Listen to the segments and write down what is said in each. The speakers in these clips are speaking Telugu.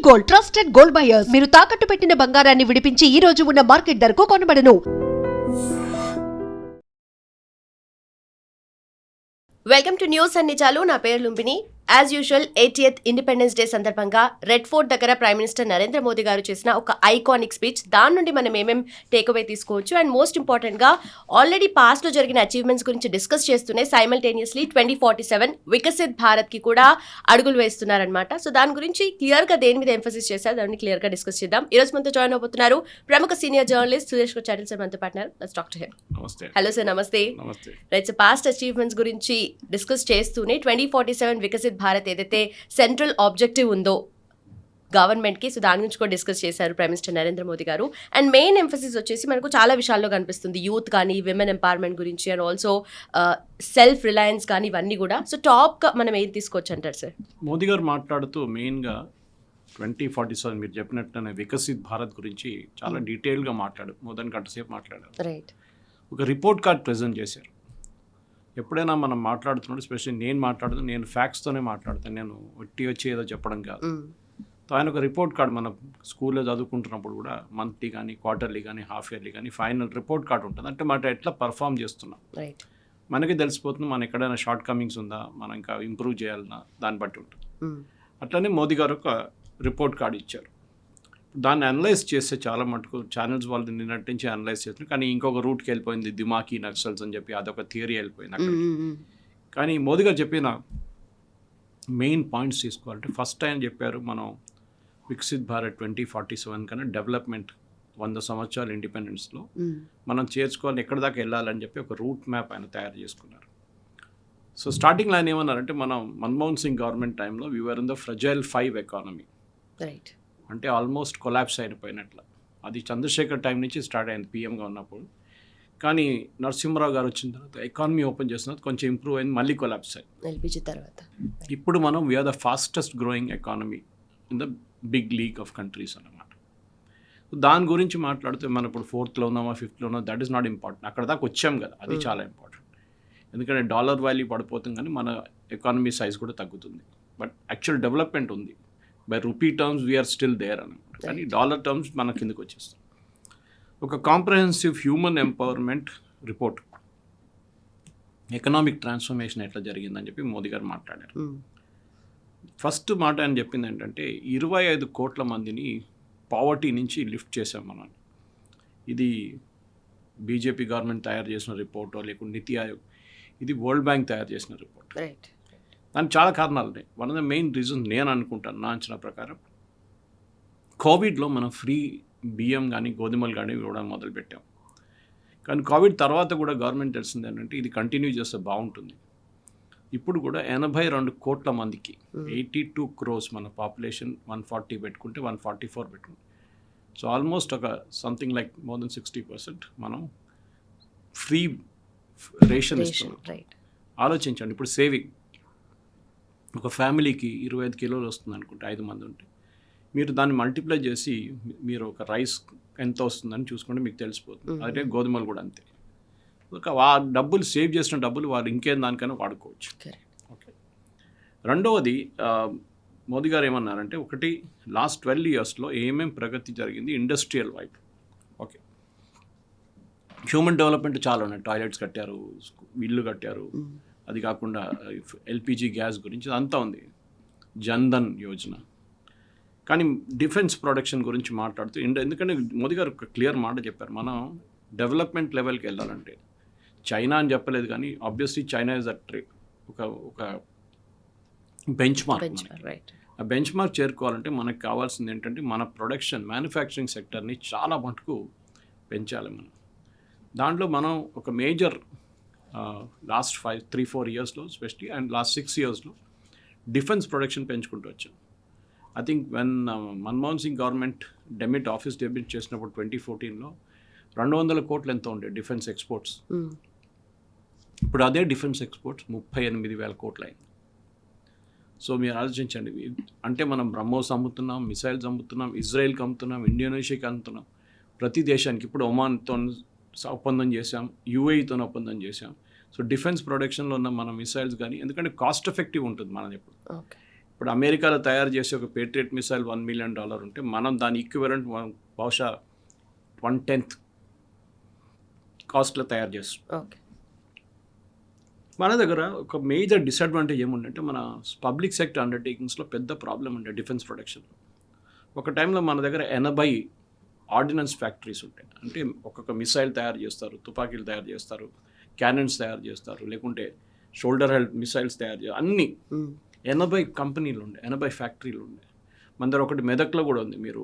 Gold, trusted gold buyers. మీరు తాకట్టు పెట్టిన బంగారాన్ని విడిపించి ఈ రోజు ఉన్న మార్కెట్ ధరకు కొనబడను. వెల్కమ్ టు న్యూస్ అండ్ నిజాలు. నా పేరు Lumbini. As usual 80th independence day సందర్భంగా రెడ్ ఫోర్ట్ దగ్గర ప్రైమ్ మినిస్టర్ నరేంద్ర మోదీ గారు చేసిన ఒక ఐకానిక్ స్పీచ్, దాని నుండి మనం ఏమేం టేక్అవే తీసుకోవచ్చు అండ్ మోస్ట్ ఇంపార్టెంట్గా ఆల్రెడీ పాస్ట్లో జరిగిన అచీవ్మెంట్స్ గురించి డిస్కస్ చేస్తూనే సైమల్టేనియస్లీ 2047 వికసిత్ భారత్కి కూడా అడుగులు వేస్తున్నారనమాట. సో దాని గురించి క్లియర్గా దేని మీద ఎంఫసిస్ చేశారు, దాన్ని క్లియర్గా డిస్కస్ చేద్దాం. ఈరోజు మనతో జాయిన్ అవబోతున్నారు ప్రముఖ senior journalist Suresh Chatil sir మనతో పాటున్నారు. Let's talk to him. Hello sir, నమస్తే. రైట్, పాస్ట్ అచీవ్మెంట్స్ గురించి డిస్కస్ చేస్తూనే 2047 వికసిత్ భారత్ ఏదైతే సెంట్రల్ ఆబ్జెక్టివ్ ఉందో గవర్నమెంట్కి, సో దాని గురించి కూడా డిస్కస్ చేశారు ప్రైమ్ మినిస్టర్ నరేంద్ర మోదీ గారు. అండ్ మెయిన్ ఎంఫసిస్ వచ్చేసి మనకు చాలా విషయాల్లో కనిపిస్తుంది, యూత్ కానీ, విమెన్ ఎంపవర్మెంట్ గురించి అండ్ ఆల్సో సెల్ఫ్ రిలయన్స్ కానీ, ఇవన్నీ కూడా. సో టాప్గా మనం ఏది తీసుకోవచ్చు అంటారు సార్? మోదీ గారు మాట్లాడుతూ మెయిన్గా 2047 మీరు చెప్పినట్టునే వికసిత్ భారత్ గురించి చాలా డీటెయిల్గా మోర్ దాన్ గంట సేపు మాట్లాడారు. రైట్, ఒక రిపోర్ట్ కార్డ్ ప్రజెంట్ చేశారు. ఎప్పుడైనా మనం మాట్లాడుతున్నాడు, స్పెషల్లీ నేను ఫ్యాక్ట్స్తోనే మాట్లాడతాను, నేను వచ్చి ఏదో చెప్పడం కాదు. ఆయన ఒక రిపోర్ట్ కార్డ్ మన స్కూల్లో చదువుకుంటున్నప్పుడు కూడా మంత్లీ కానీ, క్వార్టర్లీ కానీ, హాఫ్ ఇయర్లీ కానీ ఫైనల్ రిపోర్ట్ కార్డ్ ఉంటుంది. అంటే మనం ఎట్లా పర్ఫామ్ చేస్తున్నాం మనకి తెలిసిపోతుంది, మన ఎక్కడైనా షార్ట్ కమింగ్స్ ఉందా, మనం ఇంకా ఇంప్రూవ్ చేయాలన్నా దాన్ని బట్టి ఉంటుంది. అట్లనే మోదీ గారు ఒక రిపోర్ట్ కార్డ్ ఇచ్చారు. దాన్ని అనలైజ్ చేస్తే చాలా మటుకు ఛానల్స్ వాళ్ళు నిన్నటి నుంచి అనలైజ్ చేస్తున్నారు, కానీ ఇంకొక రూట్కి వెళ్ళిపోయింది, దిమాకీ నక్సల్స్ అని చెప్పి అదొక థియరీ వెళ్ళిపోయింది అక్కడ. కానీ మోదీ గారు చెప్పిన మెయిన్ పాయింట్స్ తీసుకోవాలంటే, ఫస్ట్ ఆయన చెప్పారు మనం వికసిత్ భారత్ 2047 కన్నా డెవలప్మెంట్ 100 సంవత్సరాల ఇండిపెండెన్స్లో మనం చేర్చుకోవాలి, ఎక్కడి దాకా వెళ్ళాలని చెప్పి ఒక రూట్ మ్యాప్ ఆయన తయారు చేసుకున్నారు. సో స్టార్టింగ్లో ఆయన ఏమన్నారంటే, మనం మన్మోహన్ సింగ్ గవర్నమెంట్ టైంలో we are in the fragile 5 economy, right, అంటే ఆల్మోస్ట్ కొలాప్స్ అయిపోయినట్ల. అది చంద్రశేఖర్ టైం నుంచి స్టార్ట్ అయింది పిఎంగా ఉన్నప్పుడు. కానీ నరసింహరావు గారు వచ్చిన తర్వాత ఎకానమీ ఓపెన్ చేసిన తర్వాత కొంచెం ఇంప్రూవ్ అయింది, మళ్ళీ కొలాప్స్ అయింది ఎల్పిజి తర్వాత. ఇప్పుడు మనం we are the fastest growing economy in the big league of countries అన్నమాట. దాని గురించి మాట్లాడితే మనం ఇప్పుడు 4th ఉన్నామా 5th ఉన్నామా, దట్ ఈస్ నాట్ ఇంపార్టెంట్. అక్కడ దాకా వచ్చాం కదా, అది చాలా ఇంపార్టెంట్. ఎందుకంటే డాలర్ వాల్యూ పడిపోతుంది కానీ మన ఎకానమీ సైజ్ కూడా తగ్గుతుంది. బట్ యాక్చువల్ డెవలప్మెంట్ ఉంది. By rupee terms we are still there అనమాట, కానీ డాలర్ టర్మ్స్ మన కిందకి వచ్చేస్తాం. ఒక comprehensive human empowerment report, economic transformation ఎట్లా జరిగిందని చెప్పి మోదీ గారు మాట్లాడారు. ఫస్ట్ మాట ఆయన చెప్పింది ఏంటంటే, 25 కోట్ల మందిని పావర్టీ నుంచి లిఫ్ట్ చేసాం మనం. ఇది బీజేపీ గవర్నమెంట్ తయారు చేసిన రిపోర్టో లేకుంటే నీతి ఆయోగ్, ఇది వరల్డ్ బ్యాంక్ తయారు చేసిన రిపోర్ట్. దానికి చాలా కారణాలు ఉన్నాయి. One of the main reason నేను అనుకుంటాను, నా అంచనా ప్రకారం, కోవిడ్లో మనం ఫ్రీ బియ్యం కానీ గోధుమలు కానీ ఇవ్వడం మొదలుపెట్టాం. కానీ కోవిడ్ తర్వాత కూడా గవర్నమెంట్ తెలిసింది ఏంటంటే, ఇది కంటిన్యూ చేస్తే బాగుంటుంది. ఇప్పుడు కూడా 82 కోట్ల మందికి 82 crores మన పాపులేషన్ 140 పెట్టుకుంటే 144 పెట్టుకుంటే, సో ఆల్మోస్ట్ ఒక సంథింగ్ లైక్ మోర్ దెన్ 60% మనం ఫ్రీ రేషన్ ఇస్తున్నాం. ఆలోచించండి, ఇప్పుడు సేవింగ్ ఒక ఫ్యామిలీకి 25 కిలోలు వస్తుంది అనుకుంటే, 5 మంది ఉంటే మీరు దాన్ని మల్టిప్లై చేసి మీరు ఒక రైస్ ఎంత వస్తుందని చూసుకుంటే మీకు తెలిసిపోతుంది. అదే గోధుమలు కూడా అంతే. ఒక డబ్బులు సేవ్ చేసిన డబ్బులు వాళ్ళు ఇంకేం దానికైనా వాడుకోవచ్చు. ఓకే, రెండవది మోదీ గారు ఏమన్నారంటే, ఒకటి లాస్ట్ 12 yearsలో ఏమేం ప్రగతి జరిగింది ఇండస్ట్రియల్ వైపు. ఓకే, హ్యూమన్ డెవలప్మెంట్ చాలా ఉన్నాయి, టాయిలెట్స్ కట్టారు, ఇల్లు కట్టారు, అది కాకుండా ఎల్పిజి గ్యాస్ గురించి అంతా ఉంది, జన్ధన్ యోజన. కానీ డిఫెన్స్ ప్రొడక్షన్ గురించి మాట్లాడుతూ ఎందుకంటే మోదీ గారు ఒక క్లియర్ మాట చెప్పారు, మనం డెవలప్మెంట్ లెవెల్కి వెళ్ళాలంటే చైనా అని చెప్పలేదు కానీ ఆబ్వియస్లీ చైనా ఇస్ ఒక బెంచ్ మార్క్. ఆ బెంచ్ మార్క్ చేరుకోవాలంటే మనకు కావాల్సింది ఏంటంటే, మన ప్రొడక్షన్ మ్యానుఫ్యాక్చరింగ్ సెక్టర్ని చాలా మటుకు పెంచాలి మనం. దాంట్లో మనం ఒక మేజర్ లాస్ట్ 3-4 yearsలో స్పెషలీ అండ్ లాస్ట్ 6 yearsలో డిఫెన్స్ ప్రొడక్షన్ పెంచుకుంటూ వచ్చాం. I think when Manmohan Singh government office debut చేసినప్పుడు 2014లో 200 కోట్లు ఎంతో ఉండే డిఫెన్స్ ఎక్స్పోర్ట్స్. ఇప్పుడు అదే డిఫెన్స్ ఎక్స్పోర్ట్స్ 38,000 కోట్లు అయింది. సో మీరు ఆలోచించండి, అంటే మనం బ్రహ్మోస్ అమ్ముతున్నాం, మిసైల్స్ అమ్ముతున్నాం, ఇజ్రాయెల్కి అమ్ముతున్నాం, ఇండోనేషియాకి అమ్ముతున్నాం, ప్రతి దేశానికి. ఇప్పుడు ఒమాన్తో ఒప్పందం చేసాం, యూఏఈతో ఒప్పందం చేసాం. సో డిఫెన్స్ ప్రొడక్షన్లో ఉన్న మన మిసైల్స్ కానీ, ఎందుకంటే కాస్ట్ ఎఫెక్టివ్ ఉంటుంది మనది ఎప్పుడు. ఇప్పుడు అమెరికాలో తయారు చేసే ఒక పేట్రియట్ మిసైల్ $1 million ఉంటే మనం దాని ఈక్వివలెంట్ బహుశా 1/10 కాస్ట్లో తయారు చేస్తాం. ఓకే. మన దగ్గర ఒక మేజర్ డిసడ్వాంటేజ్ ఏముందంటే మన పబ్లిక్ సెక్టర్ అండర్టేకింగ్స్లో పెద్ద ప్రాబ్లం ఉండే డిఫెన్స్ ప్రొడక్షన్. ఒక టైంలో మన దగ్గర 80 ఆర్డినెన్స్ ఫ్యాక్టరీస్ ఉంటాయి. అంటే ఒక్కొక్క మిసైల్ తయారు చేస్తారు, తుపాకీలు తయారు చేస్తారు, క్యానన్స్ తయారు చేస్తారు, లేకుంటే షోల్డర్ హెల్డ్ మిసైల్స్ తయారు చేస్తారు. అన్నీ 80 కంపెనీలు ఉండే, 80 ఫ్యాక్టరీలు ఉండే. మన దగ్గర ఒకటి మెదక్లో కూడా ఉంది. మీరు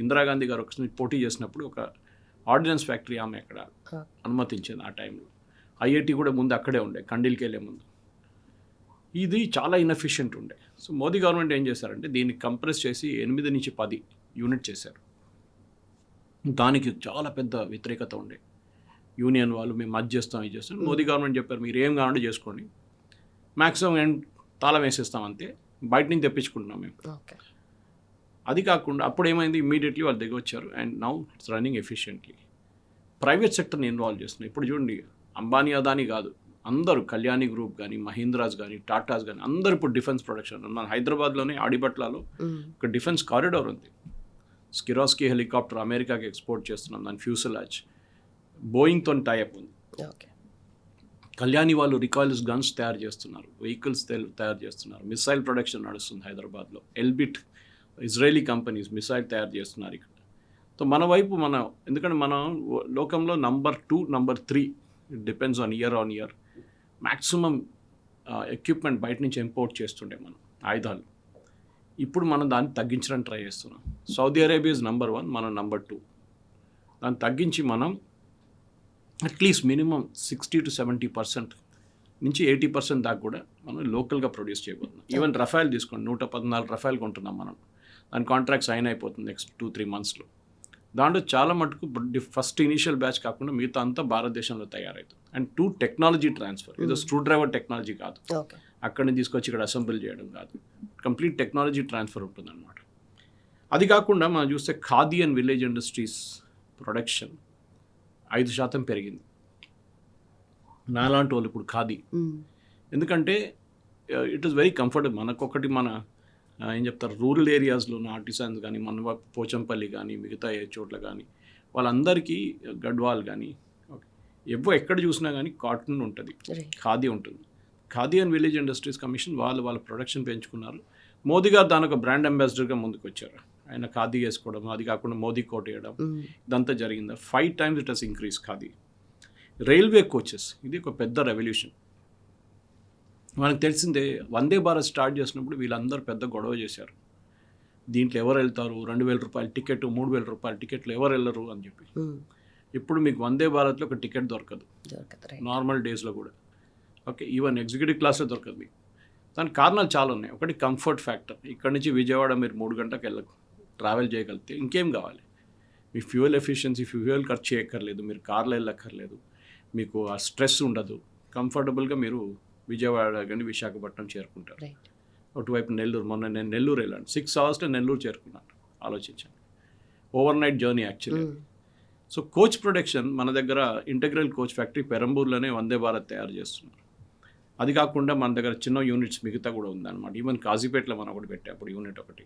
ఇందిరాగాంధీ గారు ఒకసారి పోటీ చేసినప్పుడు ఒక ఆర్డినెన్స్ ఫ్యాక్టరీ ఆమె అక్కడ అనుమతించింది ఆ టైంలో. ఐఐటి కూడా ముందు అక్కడే ఉండే, కండిల్కి వెళ్ళే ముందు. ఇది చాలా ఇన్ఎఫిషియెంట్ ఉండే. సో మోదీ గవర్నమెంట్ ఏం చేశారంటే దీన్ని కంప్రెస్ చేసి 8 నుంచి 10 యూనిట్ చేశారు. దానికి చాలా పెద్ద వ్యతిరేకత ఉండే. యూనియన్ వాళ్ళు మేము అది చేస్తాం, ఇది చేస్తాం. మోదీ గవర్నమెంట్ చెప్పారు మీరు ఏం కావాలంటే చేసుకోండి, మ్యాక్సిమం తాళం వేసేస్తాం అంతే, బయట నుంచి తెప్పించుకుంటున్నాం మేము. ఓకే. అది కాకుండా అప్పుడు ఏమైంది, ఇమ్మీడియట్లీ వాళ్ళు దిగి వచ్చారు and now it's running efficiently. Private సెక్టర్ని ఇన్వాల్వ్ చేస్తున్నాయి. ఇప్పుడు చూడండి, అంబానీ అదానీ కాదు, అందరూ కళ్యాణి గ్రూప్ కానీ, మహీంద్రాస్ కానీ, టాటాస్ కానీ అందరూ ఇప్పుడు డిఫెన్స్ ప్రొడక్షన్. మన హైదరాబాద్లోనే ఆడిబట్లాలో ఒక డిఫెన్స్ కారిడార్ ఉంది. స్కిరాస్కీ హెలికాప్టర్ అమెరికాకి ఎక్స్పోర్ట్ చేస్తున్నాం, దాని ఫ్యూసలాజ్ బోయింగ్తో టైఅప్ ఉంది. ఓకే. కళ్యాణి వాళ్ళు రికాయిల్స్ గన్స్ తయారు చేస్తున్నారు, వెహికల్స్ తయారు చేస్తున్నారు, మిసైల్ ప్రొడక్షన్ నడుస్తుంది హైదరాబాద్లో. ఎల్బిట్ ఇజ్రాయలీ కంపెనీస్ మిసైల్ తయారు చేస్తున్నారు ఇక్కడ. సో మన వైపు ఎందుకంటే మన లోకంలో number 2, number 3 it depends on year maximum equipment బయట నుంచి ఇంపోర్ట్ చేస్తుండే మనం ఆయుధాలు. ఇప్పుడు మనం దాన్ని తగ్గించడానికి ట్రై చేస్తున్నాం. సౌదీ అరేబియా ఇస్ నంబర్ 1, మనం నంబర్ 2. దాన్ని తగ్గించి మనం అట్లీస్ట్ మినిమం 60 to 70% నుంచి 80% దాకా కూడా మనం లోకల్గా ప్రొడ్యూస్ చేయబోతున్నాం. ఈవెన్ రఫైల్ తీసుకోండి, 114 రఫైల్ కొంటున్నాం మనం. దాని కాంట్రాక్ట్ సైన్ అయిపోతుంది నెక్స్ట్ 2-3 monthsలో. దాంట్లో చాలా మటుకు ఫస్ట్ ఇనీషియల్ బ్యాచ్ కాకుండా మిగతా అంతా భారతదేశంలో తయారవుతుంది. అండ్ 2 టెక్నాలజీ ట్రాన్స్ఫర్, ఏదో స్క్రూ డ్రైవర్ టెక్నాలజీ కాదు, అక్కడి నుంచి తీసుకొచ్చి ఇక్కడ అసెంబుల్ చేయడం కాదు, కంప్లీట్ టెక్నాలజీ ట్రాన్స్ఫర్ ఉంటుందన్నమాట. అది కాకుండా మనం చూస్తే khadi and village industries production 5% పెరిగింది. నాలాంటి వాళ్ళు ఇప్పుడు ఖాదీ, ఎందుకంటే ఇట్ ఈస్ వెరీ కంఫర్టబుల్. మనకొకటి ఏం చెప్తారు, రూరల్ ఏరియాస్లో ఉన్న ఆర్టిసన్స్ కానీ, మన పోచంపల్లి కానీ, మిగతా ఏ చోట్ల కానీ, వాళ్ళందరికీ గడ్వాల్ కానీ ఎక్కడ చూసినా కానీ కాటన్ ఉంటుంది, ఖాదీ ఉంటుంది. Khadi and village industries commission వాళ్ళ ప్రొడక్షన్ పెంచుకున్నారు. మోదీ గారు దాని ఒక బ్రాండ్ అంబాసిడర్గా ముందుకు వచ్చారు. ఆయన ఖాదీ వేసుకోవడం, అది కాకుండా మోదీ కోట్ వేయడం, ఇదంతా జరిగింది. 5 times it has increase khadi. Railway coaches, ఇది ఒక పెద్ద రెవల్యూషన్. మనకు తెలిసిందే, వందే భారత్ స్టార్ట్ చేసినప్పుడు వీళ్ళందరూ పెద్ద గొడవ చేశారు. దీంట్లో ఎవరు వెళ్తారు, 2,000 రూపాయల టికెట్, 3,000 రూపాయల టికెట్లు ఎవరు వెళ్ళరు అని చెప్పి. ఇప్పుడు మీకు వందే భారత్లో ఒక టికెట్ దొరకదు నార్మల్ డేస్లో కూడా. ఓకే, ఈవెన్ ఎగ్జిక్యూటివ్ క్లాస్లో దొరకదు మీకు. దానికి కారణాలు చాలా ఉన్నాయి. ఒకటి కంఫర్ట్ ఫ్యాక్టర్. ఇక్కడ నుంచి విజయవాడ మీరు 3 గంటలకు ట్రావెల్ చేయగలిగితే ఇంకేం కావాలి. మీ ఫ్యూయల్ ఎఫిషియన్సీ, ఫ్యూయల్ ఖర్చు చేయక్కర్లేదు, మీరు కార్లో వెళ్ళక్కర్లేదు, మీకు ఆ స్ట్రెస్ ఉండదు. కంఫర్టబుల్గా మీరు విజయవాడ కానీ విశాఖపట్నం చేరుకుంటారు. అటువైపు నెల్లూరు, మొన్న నేను నెల్లూరు వెళ్ళాను, 6 hours నెల్లూరు చేరుకున్నాను. ఆలోచించాను, over night journey actually. So coach production మన దగ్గర integral coach factory పెరంబూర్లోనే Vande Bharat తయారు చేస్తున్నారు. అది కాకుండా మన దగ్గర చిన్న యూనిట్స్ మిగతా కూడా ఉందన్నమాట. ఈవెన్ కాజీపేటలో మనం ఒకటి పెట్టే అప్పుడు యూనిట్ ఒకటి.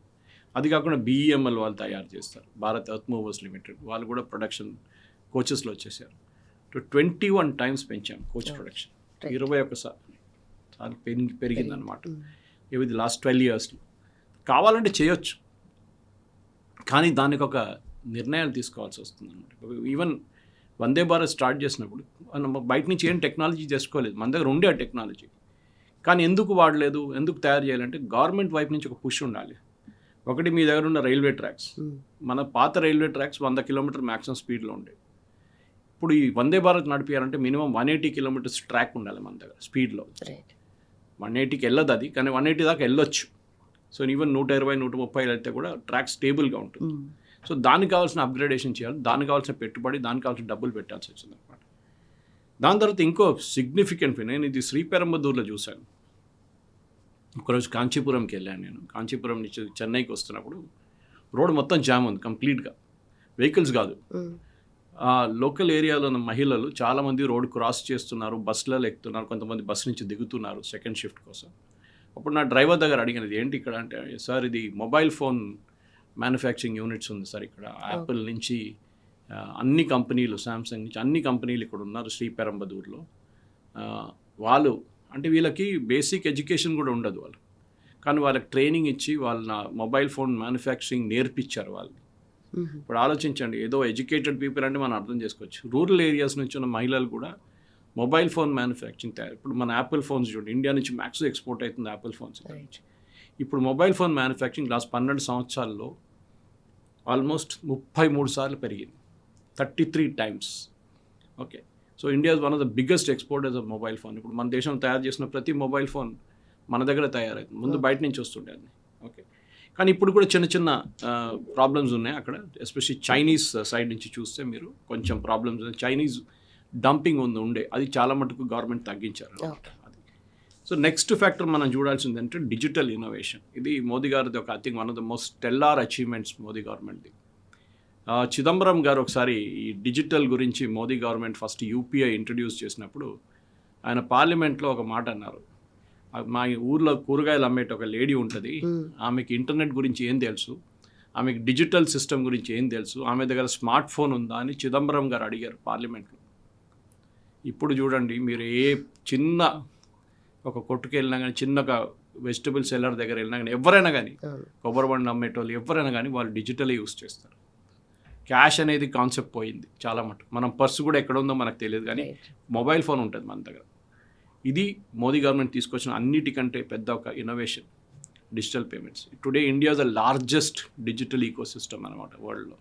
అది కాకుండా BEML వాళ్ళు తయారు చేస్తారు, భారత్ ఎర్త్ మూవర్స్ లిమిటెడ్, వాళ్ళు కూడా ప్రొడక్షన్ కోచెస్లో వచ్చేసారు. 21 times పెంచాం కోచ్ ప్రొడక్షన్, 21 చాలా పెరిగిందనమాట. ఇది లాస్ట్ 12 yearsలో. కావాలంటే చేయొచ్చు, కానీ దానికి ఒక నిర్ణయాలు తీసుకోవాల్సి వస్తుంది అనమాట. ఈవెన్ వందే భారత్ స్టార్ట్ చేసినప్పుడు మనం బయట నుంచి ఏం టెక్నాలజీ చేసుకోలేదు, మన దగ్గర ఉండే ఆ టెక్నాలజీ. కానీ ఎందుకు వాడలేదు, ఎందుకు తయారు చేయాలంటే గవర్నమెంట్ వైపు నుంచి ఒక పుష్ ఉండాలి. ఒకటి, మీ దగ్గర ఉన్న రైల్వే ట్రాక్స్, మన పాత రైల్వే ట్రాక్స్ 100 kilometers మ్యాక్సిమం స్పీడ్లో ఉండే. ఇప్పుడు ఈ Vande Bharat నడిపించాలంటే minimum 180 kilometers track ఉండాలి మన దగ్గర స్పీడ్లో. 180కి వెళ్ళదు అది, కానీ 180 దాకా వెళ్ళొచ్చు. సో ఈవెన్ 120, 130 అయితే కూడా ట్రాక్ స్టేబుల్గా ఉంటుంది. సో దానికి కావాల్సిన అప్గ్రేడేషన్ చేయాలి, దానికి కావాల్సిన పెట్టుబడి, దానికి కావాల్సిన డబ్బులు పెట్టాల్సి వచ్చింది అనమాట. దాని తర్వాత ఇంకో సిగ్నిఫికెంట్, నేను ఇది శ్రీపెరంబదూర్లో చూశాను. ఒకరోజు కాంచీపురంకి వెళ్ళాను నేను. కాంచీపురం నుంచి చెన్నైకి వస్తున్నప్పుడు రోడ్ మొత్తం జామ్ ఉంది కంప్లీట్గా, వెహికల్స్ కాదు. లోకల్ ఏరియాలో ఉన్న మహిళలు చాలామంది రోడ్ క్రాస్ చేస్తున్నారు, బస్సులలో ఎక్కుతున్నారు, కొంతమంది బస్సు నుంచి దిగుతున్నారు సెకండ్ షిఫ్ట్ కోసం. అప్పుడు నా డ్రైవర్ దగ్గర అడిగినది ఏంటి ఇక్కడ అంటే, సార్ ఇది మొబైల్ ఫోన్ మ్యానుఫ్యాక్చరింగ్ యూనిట్స్ ఉంది సార్ ఇక్కడ, యాపిల్ నుంచి అన్ని కంపెనీలు, శాంసంగ్ నుంచి అన్ని కంపెనీలు ఇక్కడ ఉన్నారు శ్రీపెరంబదూర్లో. వాళ్ళు అంటే వీళ్ళకి బేసిక్ ఎడ్యుకేషన్ కూడా ఉండదు వాళ్ళు, కానీ వాళ్ళకి ట్రైనింగ్ ఇచ్చి వాళ్ళ మొబైల్ ఫోన్ మ్యానుఫ్యాక్చరింగ్ నేర్పించారు వాళ్ళు. ఇప్పుడు ఆలోచించండి, ఏదో ఎడ్యుకేటెడ్ పీపుల్ అంటే మనం అర్థం చేసుకోవచ్చు. రూరల్ ఏరియాస్ నుంచి ఉన్న మహిళలు కూడా మొబైల్ ఫోన్ మ్యానుఫ్యాక్చరింగ్ తయారు. ఇప్పుడు మన యాపిల్ ఫోన్స్ చూడండి, ఇండియా నుంచి మ్యాక్స్ ఎక్స్పోర్ట్ అవుతుంది యాపిల్ ఫోన్స్ నుంచి. ఇప్పుడు మొబైల్ ఫోన్ మ్యానుఫ్యాక్చరింగ్ లాస్ట్ 12 సంవత్సరాల్లో ఆల్మోస్ట్ 33 సార్లు పెరిగింది, 33 times. Okay, so India is one of the biggest exporters of mobile phone. ఇప్పుడు మన దేశం తయారు చేసిన ప్రతి మొబైల్ ఫోన్ మన దగ్గర తయారవుతుంది, ముందు బయట నుంచి వస్తుండే అది. ఓకే, కానీ ఇప్పుడు కూడా చిన్న చిన్న ప్రాబ్లమ్స్ ఉన్నాయి అక్కడ, ఎస్పెషల్లీ చైనీస్ సైడ్ నుంచి చూస్తే మీరు కొంచెం ప్రాబ్లమ్స్ ఉన్నాయి. చైనీస్ డంపింగ్ ఉండే, అది చాలా మటుకు గవర్నమెంట్ తగ్గించారు. అది సో నెక్స్ట్ ఫ్యాక్టర్ మనం చూడాల్సింది అంటే డిజిటల్ ఇన్నోవేషన్. ఇది మోదీ గారిది ఒక I think one of the most stellar achievements Modi గవర్నమెంట్ది. చిదంబరం గారు ఒకసారి ఈ డిజిటల్ గురించి Modi government first UPI introduce చేసినప్పుడు ఆయన పార్లమెంట్లో ఒక మాట అన్నారు. మా ఊర్లో కూరగాయలు అమ్మేట ఒక లేడీ ఉంటుంది, ఆమెకి ఇంటర్నెట్ గురించి ఏం తెలుసు, ఆమెకి డిజిటల్ సిస్టమ్ గురించి ఏం తెలుసు, ఆమె దగ్గర స్మార్ట్ ఫోన్ ఉందా అని చిదంబరం గారు అడిగారు పార్లమెంట్లో. ఇప్పుడు చూడండి, మీరు ఏ చిన్న ఒక కొట్టుకు వెళ్ళినా కానీ, చిన్న ఒక వెజిటబుల్ సెల్లర్ దగ్గర వెళ్ళినా కానీ, ఎవరైనా కానీ కొబ్బరి బండి అమ్మేటోళ్ళు ఎవరైనా కానీ వాళ్ళు డిజిటలే యూస్ చేస్తారు. క్యాష్ అనేది కాన్సెప్ట్ పోయింది చాలా మటుకు. మనం పర్సు కూడా ఎక్కడ ఉందో మనకు తెలియదు, కానీ మొబైల్ ఫోన్ ఉంటుంది మన దగ్గర. ఇది మోదీ గవర్నమెంట్ తీసుకొచ్చిన అన్నిటికంటే పెద్ద ఒక innovation, digital payments. Today India is the largest digital ecosystem అనమాట వరల్డ్లో.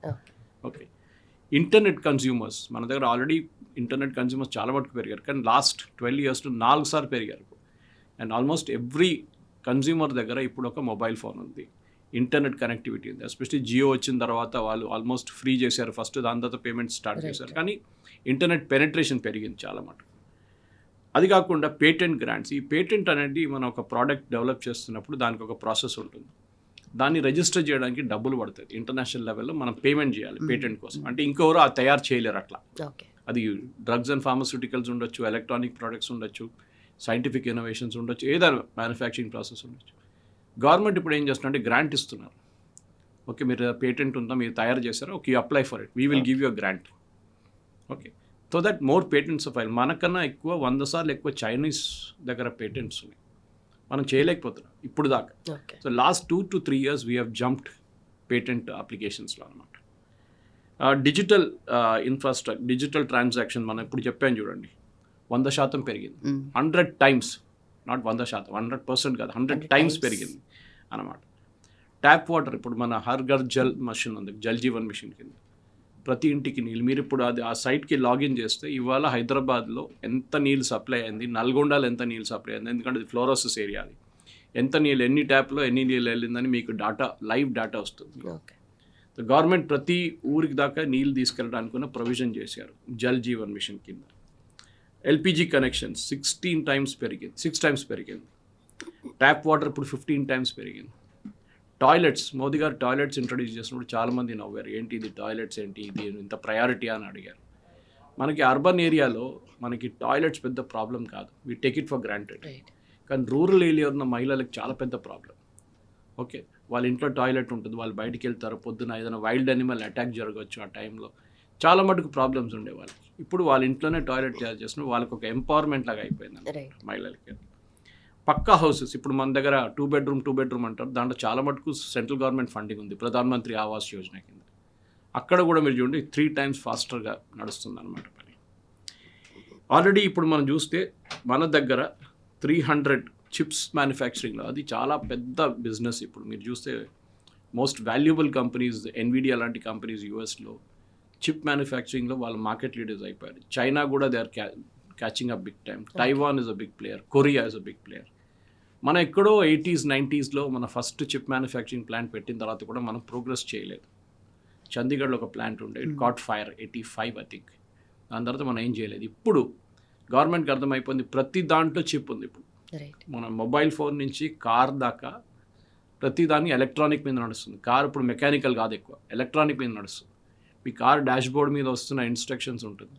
ఓకే, ఇంటర్నెట్ కన్స్యూమర్స్ మన దగ్గర ఆల్రెడీ ఇంటర్నెట్ కన్స్యూమర్స్ చాలా మటుకు పెరిగారు, కానీ లాస్ట్ 12 ఇయర్స్లో 4 సార్లు పెరిగారు. అండ్ ఆల్మోస్ట్ ఎవ్రీ కన్స్యూమర్ దగ్గర ఇప్పుడు ఒక మొబైల్ ఫోన్ ఉంది, ఇంటర్నెట్ కనెక్టివిటీ ఉంది. ఎస్పెషల్లీ జియో వచ్చిన తర్వాత వాళ్ళు ఆల్మోస్ట్ ఫ్రీ చేశారు ఫస్ట్, దాని తర్వాత పేమెంట్స్ స్టార్ట్ చేశారు, కానీ ఇంటర్నెట్ పెనెట్రేషన్ పెరిగింది చాలా మటుకు. అది కాకుండా పేటెంట్ గ్రాంట్స్. ఈ పేటెంట్ అనేది మనం ఒక ప్రోడక్ట్ డెవలప్ చేస్తున్నప్పుడు దానికి ఒక ప్రాసెస్ ఉంటుంది, దాన్ని రిజిస్టర్ చేయడానికి డబ్బులు పడుతుంది. ఇంటర్నేషనల్ లెవెల్లో మనం పేమెంట్ చేయాలి పేటెంట్ కోసం, అంటే ఇంకెవరు అది తయారు చేయలేరు అట్లా. అది డ్రగ్స్ అండ్ ఫార్మస్యూటికల్స్ ఉండొచ్చు, ఎలక్ట్రానిక్ ప్రోడక్ట్స్ ఉండొచ్చు, సైంటిఫిక్ ఇన్నోవేషన్స్ ఉండొచ్చు, ఏదైనా మ్యానుఫ్యాక్చరింగ్ ప్రాసెస్ ఉండొచ్చు. గవర్నమెంట్ ఇప్పుడు ఏం చేస్తుందంటే గ్రాంట్ ఇస్తున్నారు. ఓకే, మీరు పేటెంట్ ఉందా, మీరు తయారు చేస్తారా, okay you apply for it, we will give you a grant. Okay, so that more patents file. మనకన్నా ఎక్కువ 100 సార్లు ఎక్కువ చైనీస్ దగ్గర పేటెంట్స్ ఉన్నాయి, మనం చేయలేకపోతున్నాం ఇప్పుడు దాకా. So last 2 to 3 years we have jumped patent అప్లికేషన్స్లో అనమాట. డిజిటల్ ఇన్ఫ్రాస్ట్రక్చర్, డిజిటల్ ట్రాన్సాక్షన్ మనం ఇప్పుడు చెప్పాను చూడండి, 100% పెరిగింది. 100 times, నాట్ 100%, 100% కాదు, 100 times పెరిగింది అనమాట. ట్యాప్ వాటర్ ఇప్పుడు మన హర్ ఘర్ జల్ మిషన్ ఉంది, జల్ జీవన్ మిషన్ కింద ప్రతి ఇంటికి నీళ్ళు. మీరు ఇప్పుడు అది ఆ సైట్కి లాగిన్ చేస్తే ఇవాళ హైదరాబాద్లో ఎంత నీళ్ళు సప్లై అయింది, నల్గొండలో ఎంత నీళ్ళు సప్లై అయింది, ఎందుకంటే అది ఫ్లోరోసిస్ ఏరియా, అది ఎంత నీళ్ళు, ఎన్ని ట్యాప్లో ఎన్ని నీళ్ళు వెళ్ళిందని మీకు డేటా, లైవ్ డేటా వస్తుంది. గవర్నమెంట్ ప్రతి ఊరికి దాకా నీళ్ళు తీసుకెళ్ళడానికి ఉన్న ప్రొవిజన్ చేశారు జల్ జీవన్ మిషన్ కింద. ఎల్పిజి కనెక్షన్స్ 16 times పెరిగింది, 6 times పెరిగింది. ట్యాప్ వాటర్ ఇప్పుడు 15 times పెరిగింది. టాయిలెట్స్, మోదీ గారు టాయిలెట్స్ ఇంట్రడ్యూస్ చేసినప్పుడు చాలామంది నవ్వారు, ఏంటి ఇది టాయిలెట్స్ ఏంటి, ఇది ఇంత ప్రయారిటీ అని అడిగారు. మనకి అర్బన్ ఏరియాలో మనకి టాయిలెట్స్ పెద్ద ప్రాబ్లం కాదు, we take it for granted. కానీ రూరల్ ఏరియా ఉన్న మహిళలకు చాలా పెద్ద ప్రాబ్లం. ఓకే, వాళ్ళ ఇంట్లో టాయిలెట్ ఉంటుంది, వాళ్ళు బయటికి వెళ్తారు, పొద్దున ఏదైనా వైల్డ్ అనిమల్ అటాక్ జరగవచ్చు, ఆ టైంలో చాలా మటుకు ప్రాబ్లమ్స్ ఉండే వాళ్ళకి. ఇప్పుడు వాళ్ళ ఇంట్లోనే టాయిలెట్ తయారు చేస్తున్నారు, వాళ్ళకి ఒక ఎంపవర్మెంట్ లాగా అయిపోయింది మహిళలకి. పక్కా హౌసెస్ ఇప్పుడు మన దగ్గర 2 bedroom అంటారు, దాంట్లో చాలా మటుకు సెంట్రల్ గవర్నమెంట్ ఫండింగ్ ఉంది, ప్రధాన మంత్రి ఆవాస్ యోజన కింద. అక్కడ కూడా మీరు చూడండి 3 times ఫాస్టర్గా నడుస్తుంది అనమాట పని. ఆల్రెడీ ఇప్పుడు మనం చూస్తే మన దగ్గర 300 చిప్స్ మ్యానుఫ్యాక్చరింగ్లో, అది చాలా పెద్ద బిజినెస్. ఇప్పుడు మీరు చూస్తే మోస్ట్ వాల్యుబుల్ కంపెనీస్, ఎన్విడియా లాంటి కంపెనీస్ యూఎస్లో చిప్ మ్యానుఫ్యాక్చరింగ్లో వాళ్ళు మార్కెట్ లీడర్స్ అయిపోయారు. చైనా కూడా they are catching up big time. Taiwan is a big player, Korea is a big player. మనం ఎక్కడో 80s 90sలో మన ఫస్ట్ చిప్ మ్యానుఫ్యాక్చరింగ్ ప్లాంట్ పెట్టిన తర్వాత కూడా మనం ప్రోగ్రెస్ చేయలేదు. చండీగఢ్లో ఒక ప్లాంట్ ఉండే, it cot fire 85 I think. దాని తర్వాత మనం ఏం చేయలేదు. ఇప్పుడు గవర్నమెంట్కి అర్థమైపోయింది ప్రతి దాంట్లో చిప్ ఉంది. ఇప్పుడు మన మొబైల్ ఫోన్ నుంచి కార్ దాకా ప్రతి దాన్ని ఎలక్ట్రానిక్ మీద నడుస్తుంది. కార్ ఇప్పుడు మెకానికల్ కాదు, ఎక్కువ ఎలక్ట్రానిక్ మీద నడుస్తుంది. మీ కార్ డాష్ బోర్డ్ మీద వస్తున్న ఇన్స్ట్రక్షన్స్ ఉంటుంది,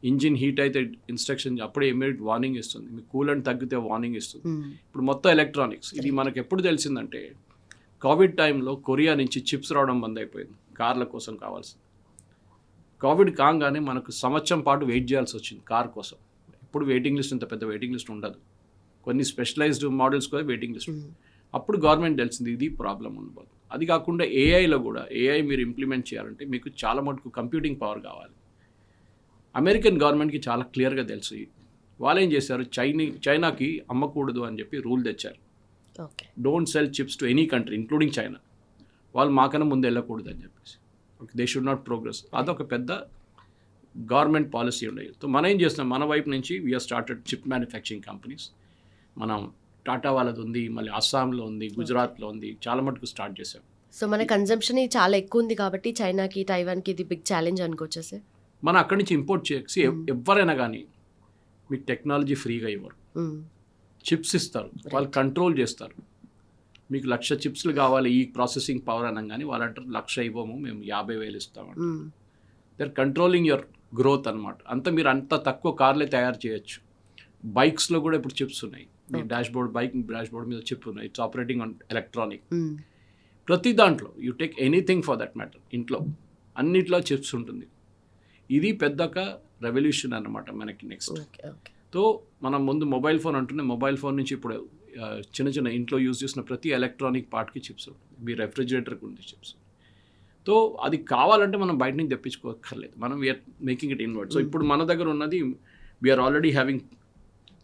ఇంజిన్ హీట్ అయితే ఇన్స్ట్రక్షన్ అప్పుడే ఇమీడియట్ వార్నింగ్ ఇస్తుంది, మీకు కూలెంట్ తగ్గితే వార్నింగ్ ఇస్తుంది. ఇప్పుడు మొత్తం ఎలక్ట్రానిక్స్. ఇది మనకు ఎప్పుడు తెలిసిందంటే కోవిడ్ టైంలో కొరియా నుంచి చిప్స్ రావడం బంద్ అయిపోయింది కార్ల కోసం కావాల్సింది. కోవిడ్ కాగానే మనకు సంవత్సరం పాటు వెయిట్ చేయాల్సి వచ్చింది కార్ కోసం. ఇప్పుడు వెయిటింగ్ లిస్ట్ ఇంత పెద్ద వెయిటింగ్ లిస్ట్ ఉండదు, కొన్ని స్పెషలైజ్డ్ మోడల్స్ కూడా వెయిటింగ్ లిస్ట్. అప్పుడు గవర్నమెంట్ తెలిసింది ఇది ప్రాబ్లం ఉండదు. అది కాకుండా ఏఐలో కూడా ఏఐ మీరు ఇంప్లిమెంట్ చేయాలంటే మీకు చాలా మటుకు కంప్యూటింగ్ పవర్ కావాలి. అమెరికన్ గవర్నమెంట్కి చాలా క్లియర్గా తెలుసు. వాళ్ళు ఏం చేశారు, చైనాకి అమ్మకూడదు అని చెప్పి రూల్ తెచ్చారు. Don't sell chips to any country including China. వాళ్ళు మాకన్నా ముందు వెళ్ళకూడదు అని చెప్పేసి, దే షుడ్ నాట్ ప్రోగ్రెస్. అదొక పెద్ద గవర్నమెంట్ పాలసీ ఉండేది. సో మనం ఏం చేస్తున్నాం, మన వైపు నుంచి we are started chip manufacturing companies. మనం టాటా వాళ్ళది ఉంది, మళ్ళీ అస్సాంలో ఉంది, గుజరాత్లో ఉంది, చాలా మటుకు స్టార్ట్ చేసాం. సో మన కన్జంప్షన్ చాలా ఎక్కువ ఉంది కాబట్టి చైనాకి తైవాన్కి ఇది బిగ్ ఛాలెంజ్ అనుకోవచ్చా సార్? మనం అక్కడి నుంచి ఇంపోర్ట్ చేసి ఎవరైనా కానీ మీకు టెక్నాలజీ ఫ్రీగా ఇవ్వరు, చిప్స్ ఇస్తారు, వాళ్ళు కంట్రోల్ చేస్తారు. మీకు 1,00,000 చిప్స్లు కావాలి ఈ ప్రాసెసింగ్ పవర్ అనగానే వాళ్ళు అంటారు 1,00,000 ఇవ్వము, మేము 50,000 ఇస్తామంట. They are controlling your growth అనమాట. అంత మీరు అంత తక్కువ కార్లే తయారు చేయొచ్చు. బైక్స్లో కూడా ఇప్పుడు చిప్స్ ఉన్నాయి. మీ బైక్ డాష్ బోర్డ్ మీద చిప్ ఉన్నాయి. It's operating on electronic. ప్రతి దాంట్లో you take anything for that matter, ఇంట్లో అన్నిట్లో చిప్స్ ఉంటుంది. ఇది పెద్దక రెవల్యూషన్ అన్నమాట మనకి నెక్స్ట్. సో మనం ముందు మొబైల్ ఫోన్ అంటున్నాం, మొబైల్ ఫోన్ నుంచి ఇప్పుడు చిన్న చిన్న ఇంట్లో యూజ్ చేసిన ప్రతి ఎలక్ట్రానిక్ పార్ట్కి చిప్స్ ఉంటుంది. మీ రెఫ్రిజిరేటర్కి ఉంది చిప్స్. సో అది కావాలంటే మనం బయట నుంచి తెప్పించుకోక్కర్లేదు, మనం we are making it invert. So ఇప్పుడు మన దగ్గర ఉన్నది we are already having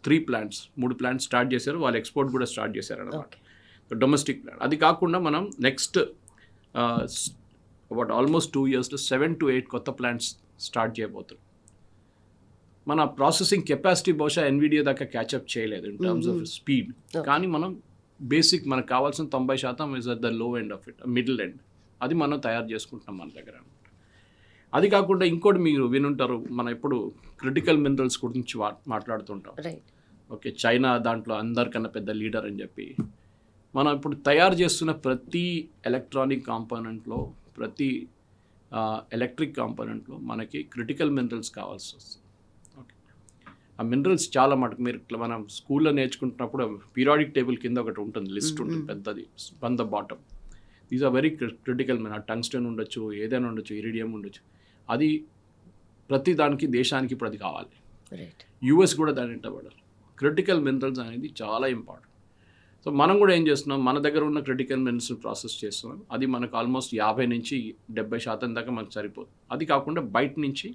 3 plants, 3 plants start చేశారు. వాళ్ళు ఎక్స్పోర్ట్ కూడా స్టార్ట్ చేశారు అన్నమాట, డొమెస్టిక్ ప్లాంట్. అది కాకుండా మనం నెక్స్ట్ అబౌట్ ఆల్మోస్ట్ 2 yearsలో 7 to 8 కొత్త ప్లాంట్స్ స్టార్ట్ చేయబోతున్నాం. మన ప్రాసెసింగ్ కెపాసిటీ బహుశా ఎన్విడియా దాకా క్యాచప్ చేయలేదు ఇన్ టర్మ్స్ ఆఫ్ స్పీడ్, కానీ మనం బేసిక్ మనకు కావాల్సిన 90% is at the low end of it, middle end. అది మనం తయారు చేసుకుంటున్నాం మన దగ్గర అనమాట. అది కాకుండా ఇంకోటి మీరు వినుంటారు, మనం ఎప్పుడు క్రిటికల్ మినరల్స్ గురించి మాట్లాడుతుంటాం. ఓకే, చైనా దాంట్లో అందరికన్నా పెద్ద లీడర్ అని చెప్పి. మనం ఇప్పుడు తయారు చేస్తున్న ప్రతి ఎలక్ట్రానిక్ కాంపోనెంట్లో, ప్రతి ఎలక్ట్రిక్ కాంపోనెంట్లో మనకి క్రిటికల్ మినరల్స్ కావాల్సి వస్తుంది. ఓకే, ఆ మినరల్స్ చాలా మటుకు మీరు ఇట్లా మనం స్కూల్లో నేర్చుకుంటున్నప్పుడు పీరియాడిక్ టేబుల్ కింద ఒకటి ఉంటుంది, లిస్ట్ ఉంటుంది పెద్దది, one the bottom. These are very critical mineral. Tungsten ఉండొచ్చు, ఏదైనా ఉండొచ్చు, ఇరిడియం ఉండొచ్చు. అది ప్రతి దానికి దేశానికి ఇప్పుడు అది కావాలి. యూఎస్ కూడా దాని ఇంటబడాలి. క్రిటికల్ మినరల్స్ అనేది చాలా ఇంపార్టెంట్. సో మనం కూడా ఏం చేస్తున్నాం, మన దగ్గర ఉన్న క్రిటికల్ మినరల్స్ ప్రాసెస్ చేస్తున్నాం. అది మనకు ఆల్మోస్ట్ 50 నుంచి 70% దాకా మనకు సరిపోతుంది. అది కాకుండా బయట నుంచి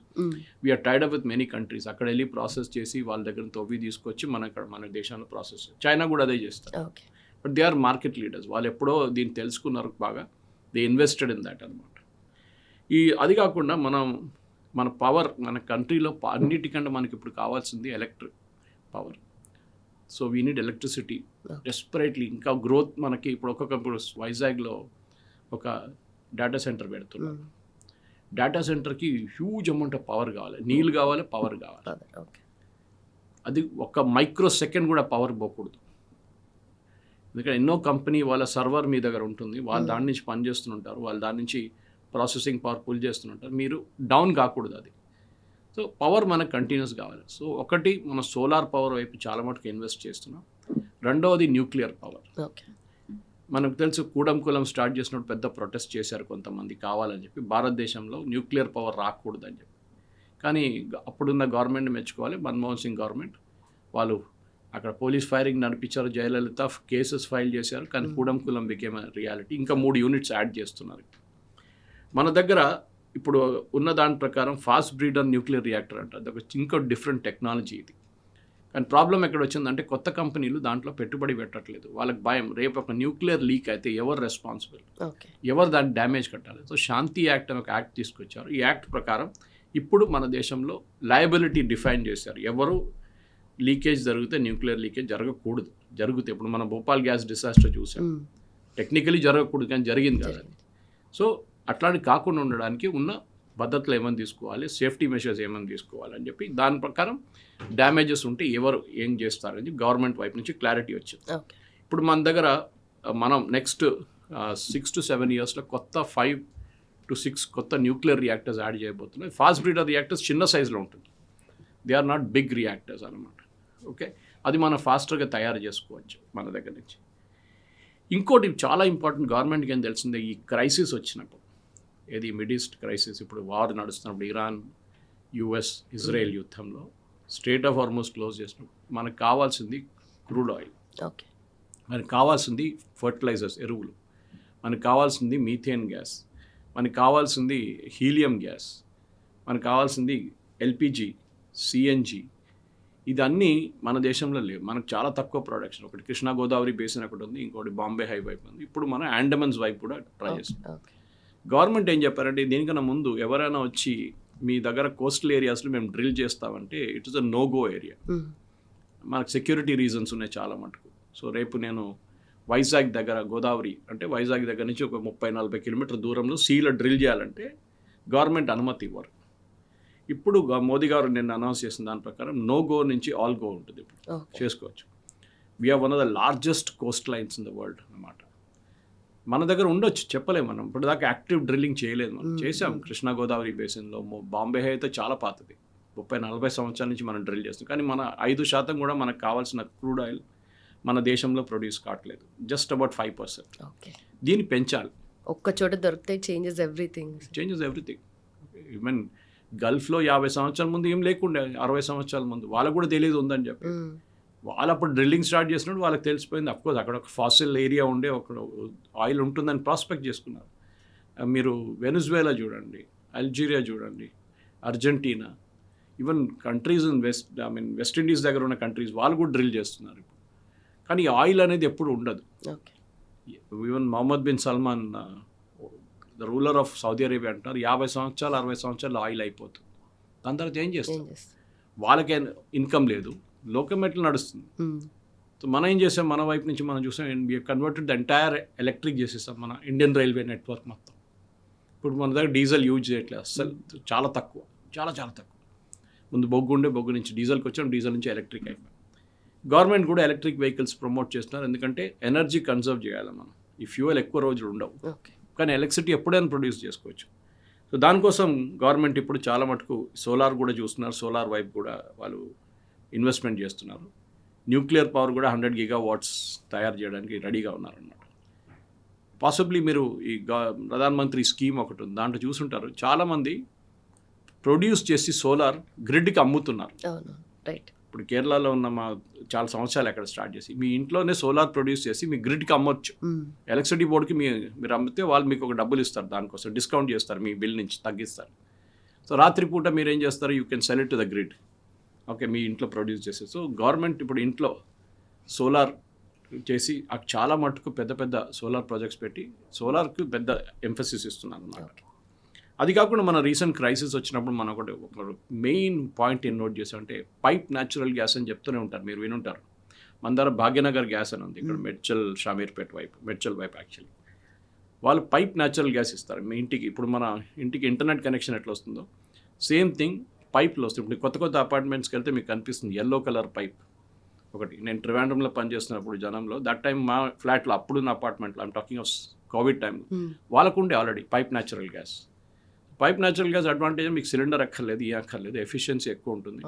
we are tied up with many countries. అక్కడ వెళ్ళి ప్రాసెస్ చేసి వాళ్ళ దగ్గర తవ్వి తీసుకొచ్చి మన దేశంలో ప్రాసెస్. చైనా కూడా అదే చేస్తారు. But they are market leaders. వాళ్ళు ఎప్పుడో దీన్ని తెలుసుకున్నారు బాగా, దే ఇన్వెస్టెడ్ ఇన్ దాట్ అనమాట. అది కాకుండా మన పవర్, మన కంట్రీలో అన్నిటికంటే మనకి ఇప్పుడు కావాల్సింది electric power. So we need electricity desperately. ఇంకా గ్రోత్ మనకి ఇప్పుడు ఒక్కొక్క వైజాగ్లో ఒక డేటా సెంటర్ పెడుతున్నారు. డేటా సెంటర్కి హ్యూజ్ అమౌంట్ ఆఫ్ పవర్ కావాలి, నీళ్ళు కావాలి, పవర్ కావాలి. అది ఒక మైక్రో సెకండ్ కూడా పవర్ పోకూడదు. ఎందుకంటే ఎన్నో కంపెనీ వాళ్ళ సర్వర్ మీ దగ్గర ఉంటుంది, వాళ్ళు దాని నుంచి పని చేస్తుంటారు, వాళ్ళు దాని నుంచి ప్రాసెసింగ్ పవర్ పుల్ చేస్తుంటారు. మీరు డౌన్ కాకూడదు అది. సో పవర్ మనకు కంటిన్యూస్ కావాలి. సో ఒకటి మన సోలార్ పవర్ వైపు చాలా మటుకు ఇన్వెస్ట్ చేస్తున్నాం. రెండవది న్యూక్లియర్ పవర్. మనకు తెలుసు కూడంకులం స్టార్ట్ చేసినప్పుడు పెద్ద ప్రొటెస్ట్ చేశారు కొంతమంది కావాలని చెప్పి, భారతదేశంలో న్యూక్లియర్ పవర్ రాకూడదని చెప్పి. కానీ అప్పుడున్న గవర్నమెంట్ మెచ్చుకోవాలి, మన్మోహన్ సింగ్ గవర్నమెంట్. వాళ్ళు అక్కడ పోలీస్ ఫైరింగ్ నడిపించారు, జయలలిత కేసెస్ ఫైల్ చేశారు, కానీ కూడంకులం బికేమ్ రియాలిటీ. ఇంకా 3 యూనిట్స్ యాడ్ చేస్తున్నారు. మన దగ్గర ఇప్పుడు ఉన్న దాని ప్రకారం ఫాస్ట్ బ్రీడర్ న్యూక్లియర్ రియాక్టర్ అంటారు. అది ఒక ఇంకో డిఫరెంట్ టెక్నాలజీ ఇది. కానీ ప్రాబ్లం ఎక్కడ వచ్చిందంటే కొత్త కంపెనీలు దాంట్లో పెట్టుబడి పెట్టట్లేదు. వాళ్ళకి భయం, రేపు ఒక న్యూక్లియర్ లీక్ అయితే ఎవరు రెస్పాన్సిబుల్, ఎవరు దానికి డ్యామేజ్ కట్టాలి. సో శాంతి యాక్ట్ అని ఒక యాక్ట్ తీసుకొచ్చారు. ఈ యాక్ట్ ప్రకారం ఇప్పుడు మన దేశంలో లయబిలిటీ డిఫైన్ చేశారు. ఎవరు లీకేజ్ జరిగితే, న్యూక్లియర్ లీకేజ్ జరగకూడదు, జరిగితే ఇప్పుడు మన భోపాల్ గ్యాస్ డిసాస్టర్ చూసాం, టెక్నికలీ జరగకూడదు కానీ జరిగింది కదా. సో అట్లాంటి కాకుండా ఉండడానికి ఉన్న పద్ధతులు ఏమైనా తీసుకోవాలి, సేఫ్టీ మెషర్స్ ఏమైనా తీసుకోవాలని చెప్పి దాని ప్రకారం డ్యామేజెస్ ఉంటే ఎవరు ఏం చేస్తారని గవర్నమెంట్ వైపు నుంచి క్లారిటీ వచ్చింది. ఇప్పుడు మన దగ్గర మనం నెక్స్ట్ 6 to 7 yearsలో కొత్త 5 to 6 కొత్త న్యూక్లియర్ రియాక్టర్స్ యాడ్ చేయబోతున్నాయి. ఫాస్ట్ బ్రీడర్ రియాక్టర్స్ చిన్న సైజులో ఉంటుంది. They are not big reactors అనమాట. ఓకే, అది మనం ఫాస్టర్గా తయారు చేసుకోవచ్చు మన దగ్గర నుంచి. ఇంకోటి చాలా ఇంపార్టెంట్, గవర్నమెంట్కి ఏం తెలిసిందే, ఈ క్రైసిస్ వచ్చినప్పుడు, ఏది మిడిల్ ఈస్ట్ క్రైసిస్, ఇప్పుడు వార్ నడుస్తున్నప్పుడు, ఇరాన్ యుఎస్ ఇజ్రాయెల్ యుద్ధంలో స్ట్రేట్ ఆఫ్ హార్మోస్ క్లోజ్ చేసినప్పుడు మనకు కావాల్సింది క్రూడ్ ఆయిల్, ఓకే, మనకు కావాల్సింది ఫర్టిలైజర్స్ ఎరువులు, మనకు కావాల్సింది మీథేన్ గ్యాస్, మనకు కావాల్సింది హీలియం గ్యాస్, మనకు కావాల్సింది ఎల్పిజి, సిఎన్జి. ఇదన్నీ మన దేశంలో లేవు. మనకు చాలా తక్కువ ప్రొడక్షన్. ఒకటి కృష్ణా గోదావరి బేసిన్ ఒకటి ఉంది, ఇంకోటి బాంబే హై వైపు ఉంది. ఇప్పుడు మనం అండమాన్స్ వైపు కూడా ట్రై చేస్తాం. గవర్నమెంట్ ఏం చెప్పారంటే, దీనికన్నా ముందు ఎవరైనా వచ్చి మీ దగ్గర కోస్టల్ ఏరియాస్లో మేము డ్రిల్ చేస్తామంటే it is a no go area. మనకు సెక్యూరిటీ రీజన్స్ ఉన్నాయి చాలా మటుకు. సో రేపు నేను వైజాగ్ దగ్గర గోదావరి అంటే వైజాగ్ దగ్గర నుంచి ఒక 30-40 కిలోమీటర్ దూరంలో సీలో డ్రిల్ చేయాలంటే గవర్నమెంట్ అనుమతి ఇవ్వరు. ఇప్పుడు మోదీ గారు నిన్న అనౌన్స్ చేసిన దాని ప్రకారం నో గో నుంచి ఆల్ గో ఉంటుంది. ఇప్పుడు చేసుకోవచ్చు. We are one of the largest coastlines in the world అన్నమాట. మన దగ్గర ఉండొచ్చు, చెప్పలేము. మనం ఇప్పుడు దాకా యాక్టివ్ డ్రిల్లింగ్ చేయలేదు. మనం చేసాం కృష్ణా గోదావరి బేసిన్లో. బాంబే అయితే చాలా పాతది, 30-40 సంవత్సరాల నుంచి మనం డ్రిల్ చేస్తాం. కానీ మన 5% కూడా మనకు కావాల్సిన క్రూడ్ ఆయిల్ మన దేశంలో ప్రొడ్యూస్ కావట్లేదు, జస్ట్ అబౌట్ 5%. దీన్ని పెంచాలి. ఒక్క చోట దొరికితే చేంజెస్ ఎవ్రీథింగ్. ఈవెన్ గల్ఫ్లో 50 సంవత్సరాల ముందు ఏం లేకుండే, 60 సంవత్సరాల ముందు వాళ్ళకు కూడా తెలియదు ఉందని చెప్పి. వాళ్ళు అప్పుడు డ్రిల్లింగ్ స్టార్ట్ చేసినప్పుడు వాళ్ళకి తెలిసిపోయింది. అఫ్కోర్స్ అక్కడ ఒక ఫాసిల్ ఏరియా ఉండే, ఒక ఆయిల్ ఉంటుందని ప్రాస్పెక్ట్ చేసుకున్నారు. మీరు వెనిజువేలా చూడండి, అల్జీరియా చూడండి, Argentina, even countries in west Indies దగ్గర ఉన్న కంట్రీస్ వాళ్ళు కూడా డ్రిల్ చేస్తున్నారు ఇప్పుడు. కానీ ఆయిల్ అనేది ఎప్పుడు ఉండదు. Even Mohammed bin Salman, the ruler of Saudi Arabia అంటారు, 50 సంవత్సరాలు 60 సంవత్సరాలు ఆయిల్ అయిపోతుంది. దాని తర్వాత ఏం చేస్తారు? వాళ్ళకే ఇన్కమ్ లేదు, లోకమెట్లు నడుస్తుంది. సో మనం ఏం చేసాం, మన వైపు నుంచి మనం చూసాం, we converted the entire electric చేసేసాం మన ఇండియన్ రైల్వే నెట్వర్క్ మొత్తం. ఇప్పుడు మన దగ్గర డీజిల్ యూజ్ చేయట్లేదు అసలు, చాలా తక్కువ, చాలా చాలా తక్కువ. ముందు బొగ్గు ఉండే, బొగ్గు నుంచి డీజిల్కి వచ్చాం, డీజిల్ నుంచి ఎలక్ట్రిక్ అయిపోయాం. గవర్నమెంట్ కూడా ఎలక్ట్రిక్ వెహికల్స్ ప్రమోట్ చేస్తున్నారు, ఎందుకంటే ఎనర్జీ కన్సర్వ్ చేయాలి మనం. ఈ ఫ్యూయల్ ఎక్కువ రోజులు ఉండవు, కానీ ఎలక్ట్రిసిటీ ఎప్పుడైనా ప్రొడ్యూస్ చేసుకోవచ్చు. సో దానికోసం గవర్నమెంట్ ఇప్పుడు చాలా మటుకు సోలార్ కూడా చూస్తున్నారు, సోలార్ వైపు కూడా వాళ్ళు ఇన్వెస్ట్మెంట్ చేస్తున్నారు. న్యూక్లియర్ పవర్ కూడా 100 గీగావాట్స్ తయారు చేయడానికి రెడీగా ఉన్నారన్నమాట. పాసిబ్లీ మీరు ఈ ప్రధాన్ మంత్రి స్కీమ్ ఒకటి ఉంది, దాంట్లో చూసుంటారు, చాలామంది ప్రొడ్యూస్ చేసి సోలార్ గ్రిడ్కి అమ్ముతున్నారు. ఇప్పుడు కేరళలో ఉన్న మా చాలా సంవత్సరాలు అక్కడ స్టార్ట్ చేసి మీ ఇంట్లోనే సోలార్ ప్రొడ్యూస్ చేసి మీ గ్రిడ్కి అమ్మొచ్చు. ఎలక్ట్రిసిటీ బోర్డుకి మీరు అమ్మితే వాళ్ళు మీకు ఒక డబ్బులు ఇస్తారు, దానికోసం డిస్కౌంట్ చేస్తారు, మీ బిల్ నుంచి తగ్గిస్తారు. సో రాత్రిపూట మీరు ఏం చేస్తారు, you can sell it to the grid. Okay, మీ ఇంట్లో ప్రొడ్యూస్ చేసి. సో గవర్నమెంట్ ఇప్పుడు ఇంట్లో సోలార్ చేసి చాలా మటుకు పెద్ద పెద్ద సోలార్ ప్రాజెక్ట్స్ పెట్టి సోలార్కి పెద్ద ఎంఫసిస్ ఇస్తున్నారు అన్నమాట. అది కాకుండా మన రీసెంట్ క్రైసిస్ వచ్చినప్పుడు మనం ఒక మెయిన్ పాయింట్ ఏం నోట్ చేసామంటే, పైప్ న్యాచురల్ గ్యాస్ అని చెప్తూనే ఉంటారు, మీరు వినుంటారు. మన దగ్గర భాగ్యనగర్ గ్యాస్ అని ఉంది ఇక్కడ, మెడ్చల్ షామీర్పేట వైపు, మెడ్చల్ వైపు యాక్చువల్లీ వాళ్ళు పైప్ న్యాచురల్ గ్యాస్ ఇస్తారు మీ ఇంటికి. ఇప్పుడు మన ఇంటికి ఇంటర్నెట్ కనెక్షన్ ఎట్లా వస్తుందో సేమ్ థింగ్ పైప్లో వస్తుంది. ఇప్పుడు కొత్త కొత్త అపార్ట్మెంట్స్కి వెళ్తే మీకు కనిపిస్తుంది ఎల్లో కలర్ పైప్ ఒకటి. నేను ట్రివాండ్రంలో పనిచేస్తున్నప్పుడు జనంలో, దట్ టైం మా ఫ్లాట్లో అప్పుడున్న అపార్ట్మెంట్లో, ఐమ్ టాకింగ్ ఆఫ్ కోవిడ్ టైంలో, వాళ్ళకు ఉండే already pipe natural gas. Pipe natural gas advantage మీకు సిలిండర్ ఎక్కర్లేదు, ఏ అక్కర్లేదు, ఎఫిషియన్సీ ఎక్కువ ఉంటుంది.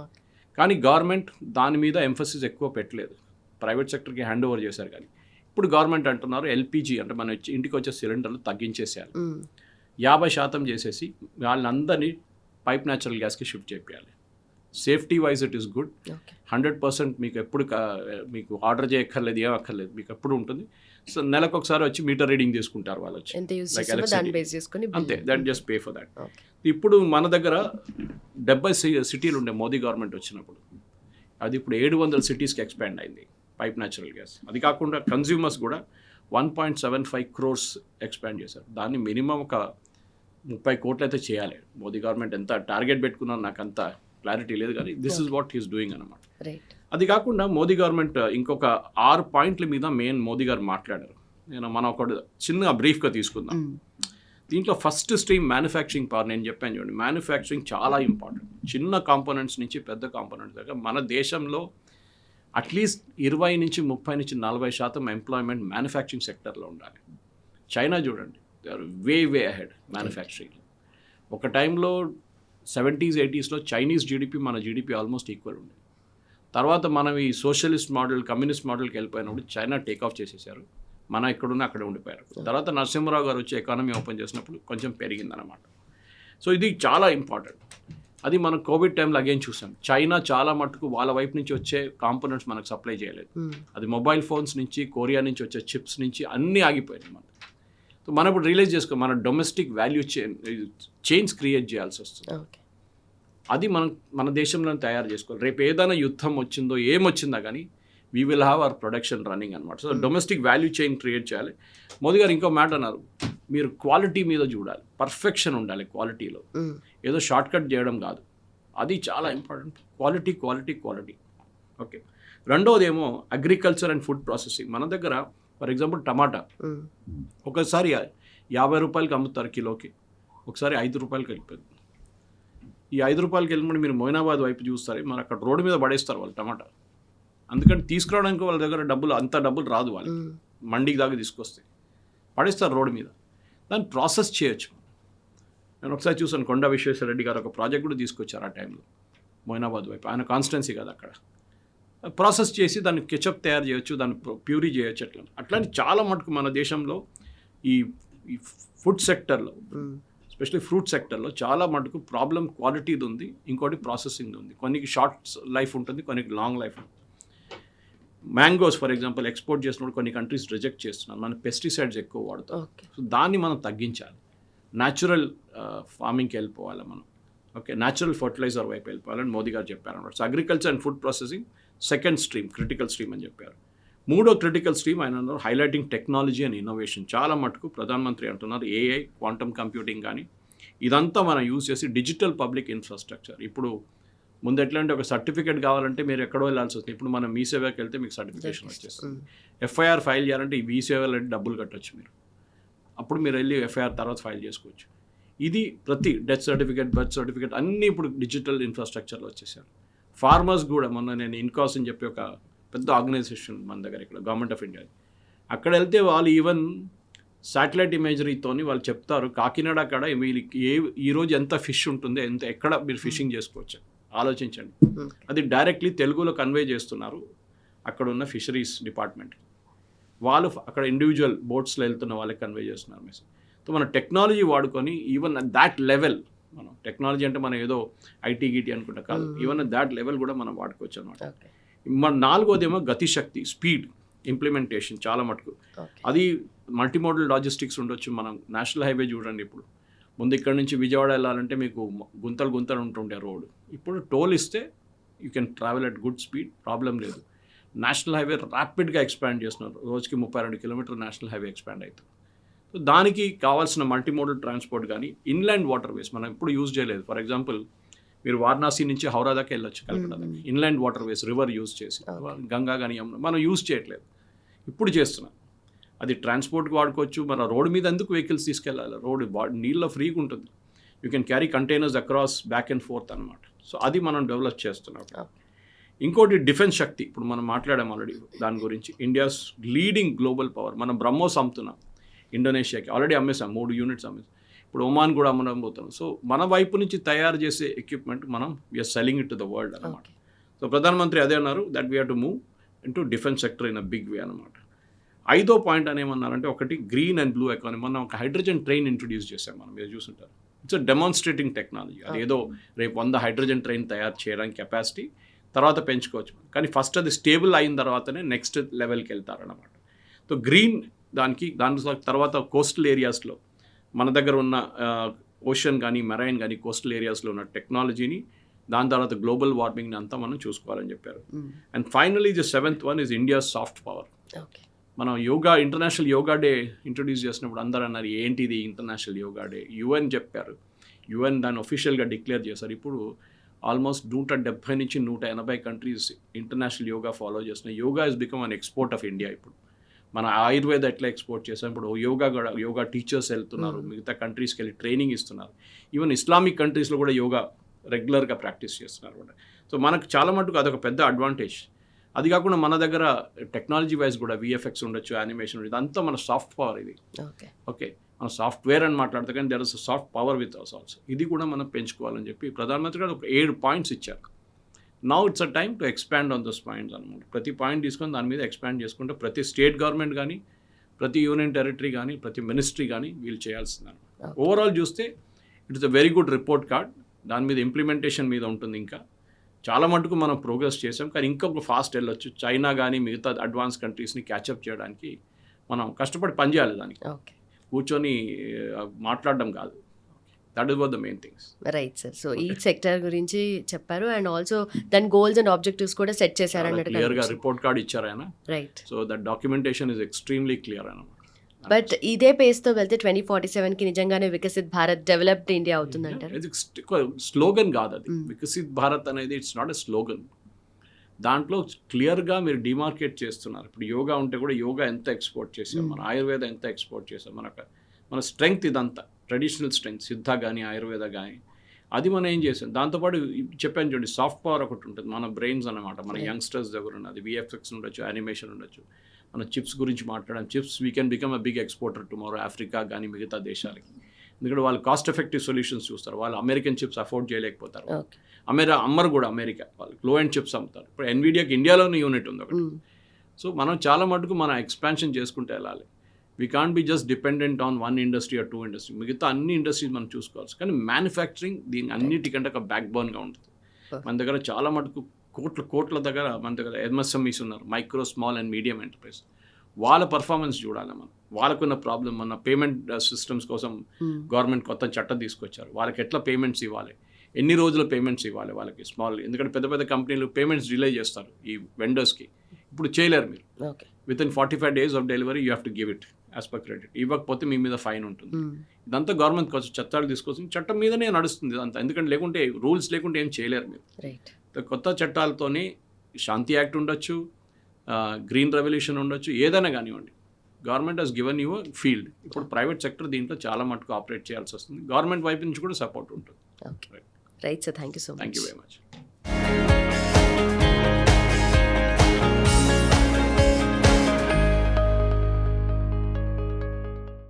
కానీ గవర్నమెంట్ దాని మీద ఎంఫసిస్ ఎక్కువ పెట్టలేదు, ప్రైవేట్ సెక్టర్కి హ్యాండ్ ఓవర్ చేశారు. కానీ ఇప్పుడు గవర్నమెంట్ అంటున్నారు ఎల్పిజి అంటే మన ఇంటికి వచ్చే సిలిండర్లు తగ్గించేసేయాలి, 50% చేసేసి వాళ్ళందరినీ పైప్ న్యాచురల్ గ్యాస్కి షిఫ్ట్ చేయాలి. Safety wise it is good. 100% మీకు ఎప్పుడు మీకు ఆర్డర్ చేయక్కర్లేదు, ఏం అక్కర్లేదు, మీకు ఎప్పుడు ఉంటుంది. సో నెలకు ఒకసారి వచ్చి మీటర్ రీడింగ్ తీసుకుంటారు వాళ్ళు వచ్చి, అంతే, that just pay for that. ఇప్పుడు మన దగ్గర 70 సిటీలు ఉండే మోదీ గవర్నమెంట్ వచ్చినప్పుడు, అది ఇప్పుడు 700 సిటీస్కి ఎక్స్పాండ్ అయింది పైప్ న్యాచురల్ గ్యాస్. అది కాకుండా కన్జ్యూమర్స్ కూడా 1.75 crores ఎక్స్పాండ్ చేశారు. దాన్ని మినిమం ఒక 30 కోట్లు అయితే చేయాలి. మోదీ గవర్నమెంట్ ఎంత టార్గెట్ పెట్టుకున్నారో నాకు అంత క్లారిటీ లేదు, కానీ this is what he's doing అన్నమాట. అది కాకుండా మోదీ గవర్నమెంట్ ఇంకొక 6 పాయింట్ల మీద మెయిన్ మోదీ గారు మాట్లాడారు. మనం ఒక చిన్న బ్రీఫ్గా తీసుకుందాం. దీంట్లో ఫస్ట్ స్ట్రీమ్ మ్యానుఫ్యాక్చరింగ్ పవర్. నేను చెప్పాను చూడండి, మ్యానుఫ్యాక్చరింగ్ చాలా ఇంపార్టెంట్. చిన్న కాంపోనెంట్స్ నుంచి పెద్ద కాంపోనెంట్స్ దాకా మన దేశంలో అట్లీస్ట్ 20 నుంచి 30 నుంచి 40% ఎంప్లాయ్మెంట్ మ్యానుఫ్యాక్చరింగ్ సెక్టర్లో ఉండాలి. చైనా చూడండి, they are way ahead manufacturing. ఒక టైంలో 70s 80sలో చైనీస్ జీడిపి మన జీడిపి ఆల్మోస్ట్ ఈక్వల్ ఉండేది. తర్వాత మనం ఈ సోషలిస్ట్ మోడల్ కమ్యూనిస్ట్ మోడల్కి వెళ్ళిపోయినప్పుడు చైనా టేక్ ఆఫ్ చేసేసారు, మనం ఎక్కడున్నా అక్కడే ఉండిపోయారు. తర్వాత నరసింహరావు గారు వచ్చి ఎకానమీ ఓపెన్ చేసినప్పుడు కొంచెం పెరిగిందన్నమాట. సో ఇది చాలా ఇంపార్టెంట్. అది మనం కోవిడ్ టైంలో అగైన్ చూసాం. చైనా చాలా మటుకు వాళ్ళ వైపు నుంచి వచ్చే కాంపోనెంట్స్ మనకు సప్లై చేయలేదు. అది మొబైల్ ఫోన్స్ నుంచి, కొరియా నుంచి వచ్చే చిప్స్ నుంచి అన్నీ ఆగిపోయాయి మనకు. సో మనం ఇప్పుడు రియలైజ్ చేసుకో, మన డొమెస్టిక్ వాల్యూ చైన్స్ క్రియేట్ చేయాల్సి వస్తుంది. అది మన దేశంలోనే తయారు చేసుకోవాలి. రేపు ఏదైనా యుద్ధం వచ్చిందో ఏమొచ్చిందా కానీ we will have our production running అనమాట. So domestic value chain create చేయాలి. మోదీ గారు ఇంకో మాట అన్నారు, మీరు క్వాలిటీ మీద చూడాలి, పర్ఫెక్షన్ ఉండాలి క్వాలిటీలో, ఏదో షార్ట్ కట్ చేయడం కాదు. అది చాలా important. Quality quality quality. Okay. రెండోది ఏమో అగ్రికల్చర్ అండ్ ఫుడ్ ప్రాసెసింగ్. మన దగ్గర ఫర్ ఎగ్జాంపుల్ టమాటా ఒకసారి 50 రూపాయలకి అమ్ముతారు కిలోకి, ఒకసారి 5 రూపాయలకి వెళ్ళిపోయింది. ఈ 5 రూపాయలకి వెళ్ళినప్పుడు మీరు మొయినాబాద్ వైపు చూస్తారు, మరి అక్కడ రోడ్డు మీద పడేస్తారు వాళ్ళు టమాటా. అందుకని తీసుకురావడానికి వాళ్ళ దగ్గర అంత డబ్బులు రాదు వాళ్ళకి, మండికి దాకా తీసుకొస్తే పడేస్తారు రోడ్డు మీద. దాన్ని ప్రాసెస్ చేయొచ్చు. నేను ఒకసారి చూసాను, కొండ విశ్వేశ్వర రెడ్డి గారు ఒక ప్రాజెక్ట్ కూడా తీసుకొచ్చారు ఆ టైంలో మొయినాబాద్ వైపు. ఆయన కాన్స్టిట్యున్సీ కదా అక్కడ. ప్రాసెస్ చేసి దాన్ని కెచప్ తయారు చేయొచ్చు, దాన్ని ప్యూరీ చేయొచ్చు. అట్లాంటి చాలా మటుకు మన దేశంలో ఈ ఫుడ్ సెక్టర్లో, ఎస్పెషల్లీ ఫ్రూట్ సెక్టర్లో చాలా మటుకు ప్రాబ్లం క్వాలిటీది ఉంది, ఇంకోటి ప్రాసెసింగ్ ఉంది. కొన్నికి షార్ట్ లైఫ్ ఉంటుంది, కొన్నికి లాంగ్ లైఫ్ ఉంటుంది. మ్యాంగోస్ ఫర్ ఎగ్జాంపుల్ ఎక్స్పోర్ట్ చేసినప్పుడు కొన్ని కంట్రీస్ రిజెక్ట్ చేస్తున్నారు, మనం పెస్టిసైడ్స్ ఎక్కువ వాడతాం. సో దాన్ని మనం తగ్గించాలి, న్యాచురల్ ఫార్మింగ్కి వెళ్ళిపోవాలి మనం. ఓకే, న్యాచురల్ ఫర్టిలైజర్ వైపు వెళ్ళిపోవాలని మోదీ గారు చెప్పారు అనమాట. So agriculture and food processing second stream, critical stream అని చెప్పారు. మూడో క్రిటికల్ స్ట్రీమ్ ఆయన అన్నారు హైలైటింగ్ టెక్నాలజీ అండ్ ఇన్నోవేషన్. చాలా మటుకు ప్రధానమంత్రి అంటున్నారు ఏఐ, క్వాంటమ్ కంప్యూటింగ్ కానీ ఇదంతా మనం యూజ్ చేసి డిజిటల్ పబ్లిక్ ఇన్ఫ్రాస్ట్రక్చర్. ఇప్పుడు ముందు ఎట్లా అంటే ఒక సర్టిఫికేట్ కావాలంటే మీరు ఎక్కడో వెళ్ళాల్సి వస్తుంది, ఇప్పుడు మనం మీ సేవకి వెళ్తే మీకు సర్టిఫికేషన్ వచ్చేస్తుంది. ఎఫ్ఐఆర్ ఫైల్ చేయాలంటే ఈ మీ సేవలు డబ్బులు కట్టొచ్చు మీరు, అప్పుడు మీరు వెళ్ళి ఎఫ్ఐఆర్ తర్వాత ఫైల్ చేసుకోవచ్చు. ఇది ప్రతి డెత్ సర్టిఫికేట్, బర్త్ సర్టిఫికేట్ అన్నీ ఇప్పుడు డిజిటల్ ఇన్ఫ్రాస్ట్రక్చర్లో వచ్చేసారు. ఫార్మర్స్ కూడా మొన్న నేను ఇన్కాస్ అని చెప్పి ఒక పెద్ద ఆర్గనైజేషన్ మన దగ్గర ఇక్కడ గవర్నమెంట్ ఆఫ్ ఇండియా, అక్కడ వెళ్తే వాళ్ళు ఈవెన్ శాటిలైట్ ఇమేజరీతోని వాళ్ళు చెప్తారు కాకినాడ అక్కడ వీళ్ళకి ఈరోజు ఎంత ఫిష్ ఉంటుంది, ఎక్కడ మీరు ఫిషింగ్ చేసుకోవచ్చు ఆలోచించండి. అది డైరెక్ట్లీ తెలుగులో కన్వే చేస్తున్నారు అక్కడ ఉన్న ఫిషరీస్ డిపార్ట్మెంట్ వాళ్ళు, అక్కడ ఇండివిజువల్ బోట్స్లో వెళ్తున్న వాళ్ళకి కన్వే చేస్తున్నారు మెసేజ్. సో మన టెక్నాలజీ వాడుకొని ఈవెన్ దాట్ లెవెల్, మనం టెక్నాలజీ అంటే మనం ఏదో ఐటీ గీటీ అనుకుంటా కాదు, ఈవెన్ దాట్ లెవెల్ కూడా మనం వాడుకోవచ్చు అనమాట. మన నాలుగోదేమో గతిశక్తి, స్పీడ్ ఇంప్లిమెంటేషన్ చాలా మటుకు. అది మల్టీమోడల్ లాజిస్టిక్స్ ఉండొచ్చు. మనం నేషనల్ హైవే చూడండి, ఇప్పుడు ముందు ఇక్కడ నుంచి విజయవాడ వెళ్ళాలంటే మీకు గుంతలు ఉంటుండే రోడ్డు, ఇప్పుడు టోల్ ఇస్తే you can travel at good speed, problem లేదు. నేషనల్ హైవే ర్యాపిడ్గా ఎక్స్పాండ్ చేస్తున్నారు, రోజుకి 32 కిలోమీటర్లు నేషనల్ హైవే ఎక్స్పాండ్ అవుతుంది. సో దానికి కావాల్సిన మల్టీమోడల్ ట్రాన్స్పోర్ట్ కానీ ఇన్లాండ్ వాటర్ వేస్ మనం ఎప్పుడు యూజ్ చేయలేదు. ఫర్ ఎగ్జాంపుల్ మీరు వారణాసి నుంచి హౌరా దాకా వెళ్ళొచ్చు, కలకత్తా దాకా inland water ways river use చేసి, గంగా కానీ యమున మనం యూజ్ చేయట్లేదు, ఇప్పుడు చేస్తున్నాం. అది ట్రాన్స్పోర్ట్కి వాడుకోవచ్చు. మన రోడ్డు మీద ఎందుకు వెహికల్స్ తీసుకెళ్ళాలి, రోడ్డు నీళ్ళలో ఫ్రీగా ఉంటుంది, you can carry containers across back and fourth అనమాట. సో అది మనం డెవలప్ చేస్తున్నాం. ఇంకోటి డిఫెన్స్ శక్తి, ఇప్పుడు మనం మాట్లాడాం ఆల్రెడీ దాని గురించి. India's leading global power. మనం బ్రహ్మోస్ అమ్ముతున్నాం ఇండోనేషియాకి, ఆల్రెడీ అమ్మేసాం, 3 యూనిట్స్ అమ్మేసాం, ఇప్పుడు ఒమాన్ కూడా అమ్మడం పోతున్నాం. సో మన వైపు నుంచి తయారు చేసే ఎక్విప్మెంట్ మనం we are selling it to the world అనమాట. సో ప్రధానమంత్రి అదే అన్నారు, that we have to move into defence sector in a big way అనమాట. 5వ పాయింట్ అని ఏమన్నారంటే ఒకటి గ్రీన్ అండ్ బ్లూ ఎకానమీ. మనం ఒక హైడ్రోజన్ ట్రైన్ ఇంట్రొడ్యూస్ చేసాం, మనం మీరు చూసుంటారు. It's demonstrating technology. అది ఏదో రేపు 100 హైడ్రోజన్ ట్రైన్ తయారు చేయడానికి కెపాసిటీ, తర్వాత పెంచుకోవచ్చు. కానీ ఫస్ట్ అది స్టేబుల్ అయిన తర్వాతనే నెక్స్ట్ లెవెల్కి వెళ్తారనమాట. సో గ్రీన్ దాని తర్వాత కోస్టల్ ఏరియాస్లో మన దగ్గర ఉన్న ఓషన్ కానీ మెరైన్ కానీ కోస్టల్ ఏరియాస్లో ఉన్న టెక్నాలజీని, దాని తర్వాత గ్లోబల్ వార్మింగ్ని అంతా మనం చూసుకోవాలని చెప్పారు. And finally the 7th one is India soft power. మనం yoga, international yoga day introduce చేసినప్పుడు అందరూ అన్నారు ఏంటిది ఇంటర్నేషనల్ యోగా డే, యుఎన్ చెప్పారు, యుఎన్ దాన్ని ఒఫిషియల్గా డిక్లేర్ చేశారు. ఇప్పుడు ఆల్మోస్ట్ 170 నుంచి 180 కంట్రీస్ ఇంటర్నేషనల్ యోగా ఫాలో చేస్తున్నాయి. Yoga is become an export of India. ఇప్పుడు మన ఆయుర్వేద ఎట్లా ఎక్స్పోర్ట్ చేసాం, ఇప్పుడు యోగా టీచర్స్ వెళ్తున్నారు, మిగతా కంట్రీస్కి వెళ్ళి ట్రైనింగ్ ఇస్తున్నారు. ఈవెన్ ఇస్లామిక్ కంట్రీస్లో కూడా యోగా రెగ్యులర్గా ప్రాక్టీస్ చేస్తున్నారు అనమాట. సో మనకు చాలా మటుకు అదొక పెద్ద అడ్వాంటేజ్. అది కాకుండా మన దగ్గర టెక్నాలజీ వైజ్ కూడా విఎఫ్ఎక్స్ ఉండొచ్చు, యానిమేషన్ ఉండొచ్చు, అంతా మన సాఫ్ట్ పవర్ ఇది. ఓకే, మన సాఫ్ట్వేర్ అని మాట్లాడితే కానీ there is soft power with us also. ఇది కూడా మనం పెంచుకోవాలని చెప్పి ప్రధానమంత్రి గారు ఒక 7 పాయింట్స్ ఇచ్చారు. Now it's a time to expand on those points అనమాట. ప్రతి పాయింట్ తీసుకొని దాని మీద ఎక్స్పాండ్ చేసుకుంటే ప్రతి స్టేట్ గవర్నమెంట్ కానీ, ప్రతి యూనియన్ టెరిటరీ కానీ, ప్రతి మినిస్ట్రీ కానీ వీళ్ళు చేయాల్సింది. ఓవరాల్ చూస్తే it's a very good report card. దాని మీద ఇంప్లిమెంటేషన్ మీద ఉంటుంది. ఇంకా చాలా మటుకు మనం ప్రోగ్రెస్ చేసాం, కానీ ఇంకొక ఫాస్ట్ వెళ్ళొచ్చు. చైనా కానీ మిగతా అడ్వాన్స్ కంట్రీస్ని క్యాచప్ చేయడానికి మనం కష్టపడి పనిచేయాలి. దానికి కూర్చొని మాట్లాడడం కాదు. That is what the main things. Right sir. So ఈ సెక్టర్ గురించి చెప్పారు అండ్ ఆల్సో దాని గోల్స్ అండ్ ఆబ్జెక్టివ్స్ కూడా సెట్ చేశారు అన్నట్టు క్లియర్గా రిపోర్ట్ కార్డ్ ఇచ్చారు ఆయన. Right. So that documentation is extremely clear అన్నమాట. బట్ ఇదే పేస్తో వెళ్తే 2047కి నిజంగానే వికసిత్ భారత్, డెవలప్డ్ ఇండియా అవుతుందంటారు? స్లోగన్ కాదు అది. వికసిత్ భారత్ అనేది ఇట్స్ నాట్ ఎ స్లోగన్. దాంట్లో క్లియర్గా మీరు డిమార్కేట్ చేస్తున్నారు. ఇప్పుడు యోగా ఉంటే కూడా యోగా ఎంత ఎక్స్పోర్ట్ చేసాం, మన ఆయుర్వేద ఎంత ఎక్స్పోర్ట్ చేసాం, మన స్ట్రెంగ్త్ ఇదంతా ట్రెడిషనల్ స్ట్రెంగ్త్, సిద్ధ కానీ ఆయుర్వేద కానీ అది మనం ఏం చేసాం. దాంతోపాటు చెప్పాను చూడండి, సాఫ్ట్ పవర్ ఒకటి ఉంటుంది, మన బ్రెయిన్స్ అన్నమాట. మన యంగ్స్టర్స్ దగ్గర ఉన్నది విఎఫ్ఎక్స్ ఉండొచ్చు, యానిమేషన్ ఉండొచ్చు. మన చిప్స్ గురించి మాట్లాడడం, chips we can become a big exporter tomorrow Africa కానీ మిగతా దేశాలకి. ఎందుకంటే వాళ్ళు కాస్ట్ ఎఫెక్టివ్ సొల్యూషన్స్ చూస్తారు. వాళ్ళు అమెరికన్ చిప్స్ అఫోర్డ్ చేయలేకపోతారు. అమ్మరు కూడా అమెరికా వాళ్ళు లో అండ్ చిప్స్ అమ్ముతారు. ఇప్పుడు ఎన్విడియాకి ఇండియాలోనే యూనిట్ ఉంది ఒకటి. సో మనం చాలా మటుకు మన ఎక్స్పాన్షన్ చేసుకుంటూ వెళ్ళాలి. We can't be just dependent on 1 industry or 2 industry. మిగతా అన్ని ఇండస్ట్రీస్ మనం చూసుకోవాలి. కానీ మ్యానుఫ్యాక్చరింగ్ దీని అన్నిటికంటే ఒక బ్యాక్ బోన్గా ఉంటుంది. మన దగ్గర చాలా మటుకు కోట్ల దగ్గర మన దగ్గర ఎంఎస్ఎంఈస్ ఉన్నారు, micro small and medium enterprise. వాళ్ళ పర్ఫార్మెన్స్ చూడాలి మనం. వాళ్ళకున్న ప్రాబ్లం, మన పేమెంట్ సిస్టమ్స్ కోసం గవర్నమెంట్ కొత్త చట్టం తీసుకొచ్చారు. వాళ్ళకి ఎట్లా పేమెంట్స్ ఇవ్వాలి, ఎన్ని రోజుల పేమెంట్స్ ఇవ్వాలి వాళ్ళకి స్మాల్. ఎందుకంటే పెద్ద పెద్ద కంపెనీలు పేమెంట్స్ డిలే చేస్తారు ఈ వెండర్స్కి. ఇప్పుడు చేయలేరు మీరు. Within 45 days of delivery you have to give it as per credit. ఇవ్వకపోతే మీ మీద ఫైన్ ఉంటుంది. ఇదంతా గవర్నమెంట్ కొంచెం చట్టాలు తీసుకొచ్చి చట్టం మీదనే నడుస్తుంది ఇదంతా. ఎందుకంటే లేకుంటే రూల్స్ లేకుంటే ఏం చేయలేరు మీరు. కొత్త చట్టాలతోనే శాంతి యాక్ట్ ఉండొచ్చు, గ్రీన్ రెవల్యూషన్ ఉండొచ్చు, ఏదైనా కానివ్వండి. Government has given you field. ఇప్పుడు ప్రైవేట్ సెక్టర్ దీంట్లో చాలా మటుకు ఆపరేట్ చేయాల్సి వస్తుంది. గవర్నమెంట్ వైపు నుంచి కూడా సపోర్ట్ ఉంటుంది. Right sir, thank you so much. Thank you very much.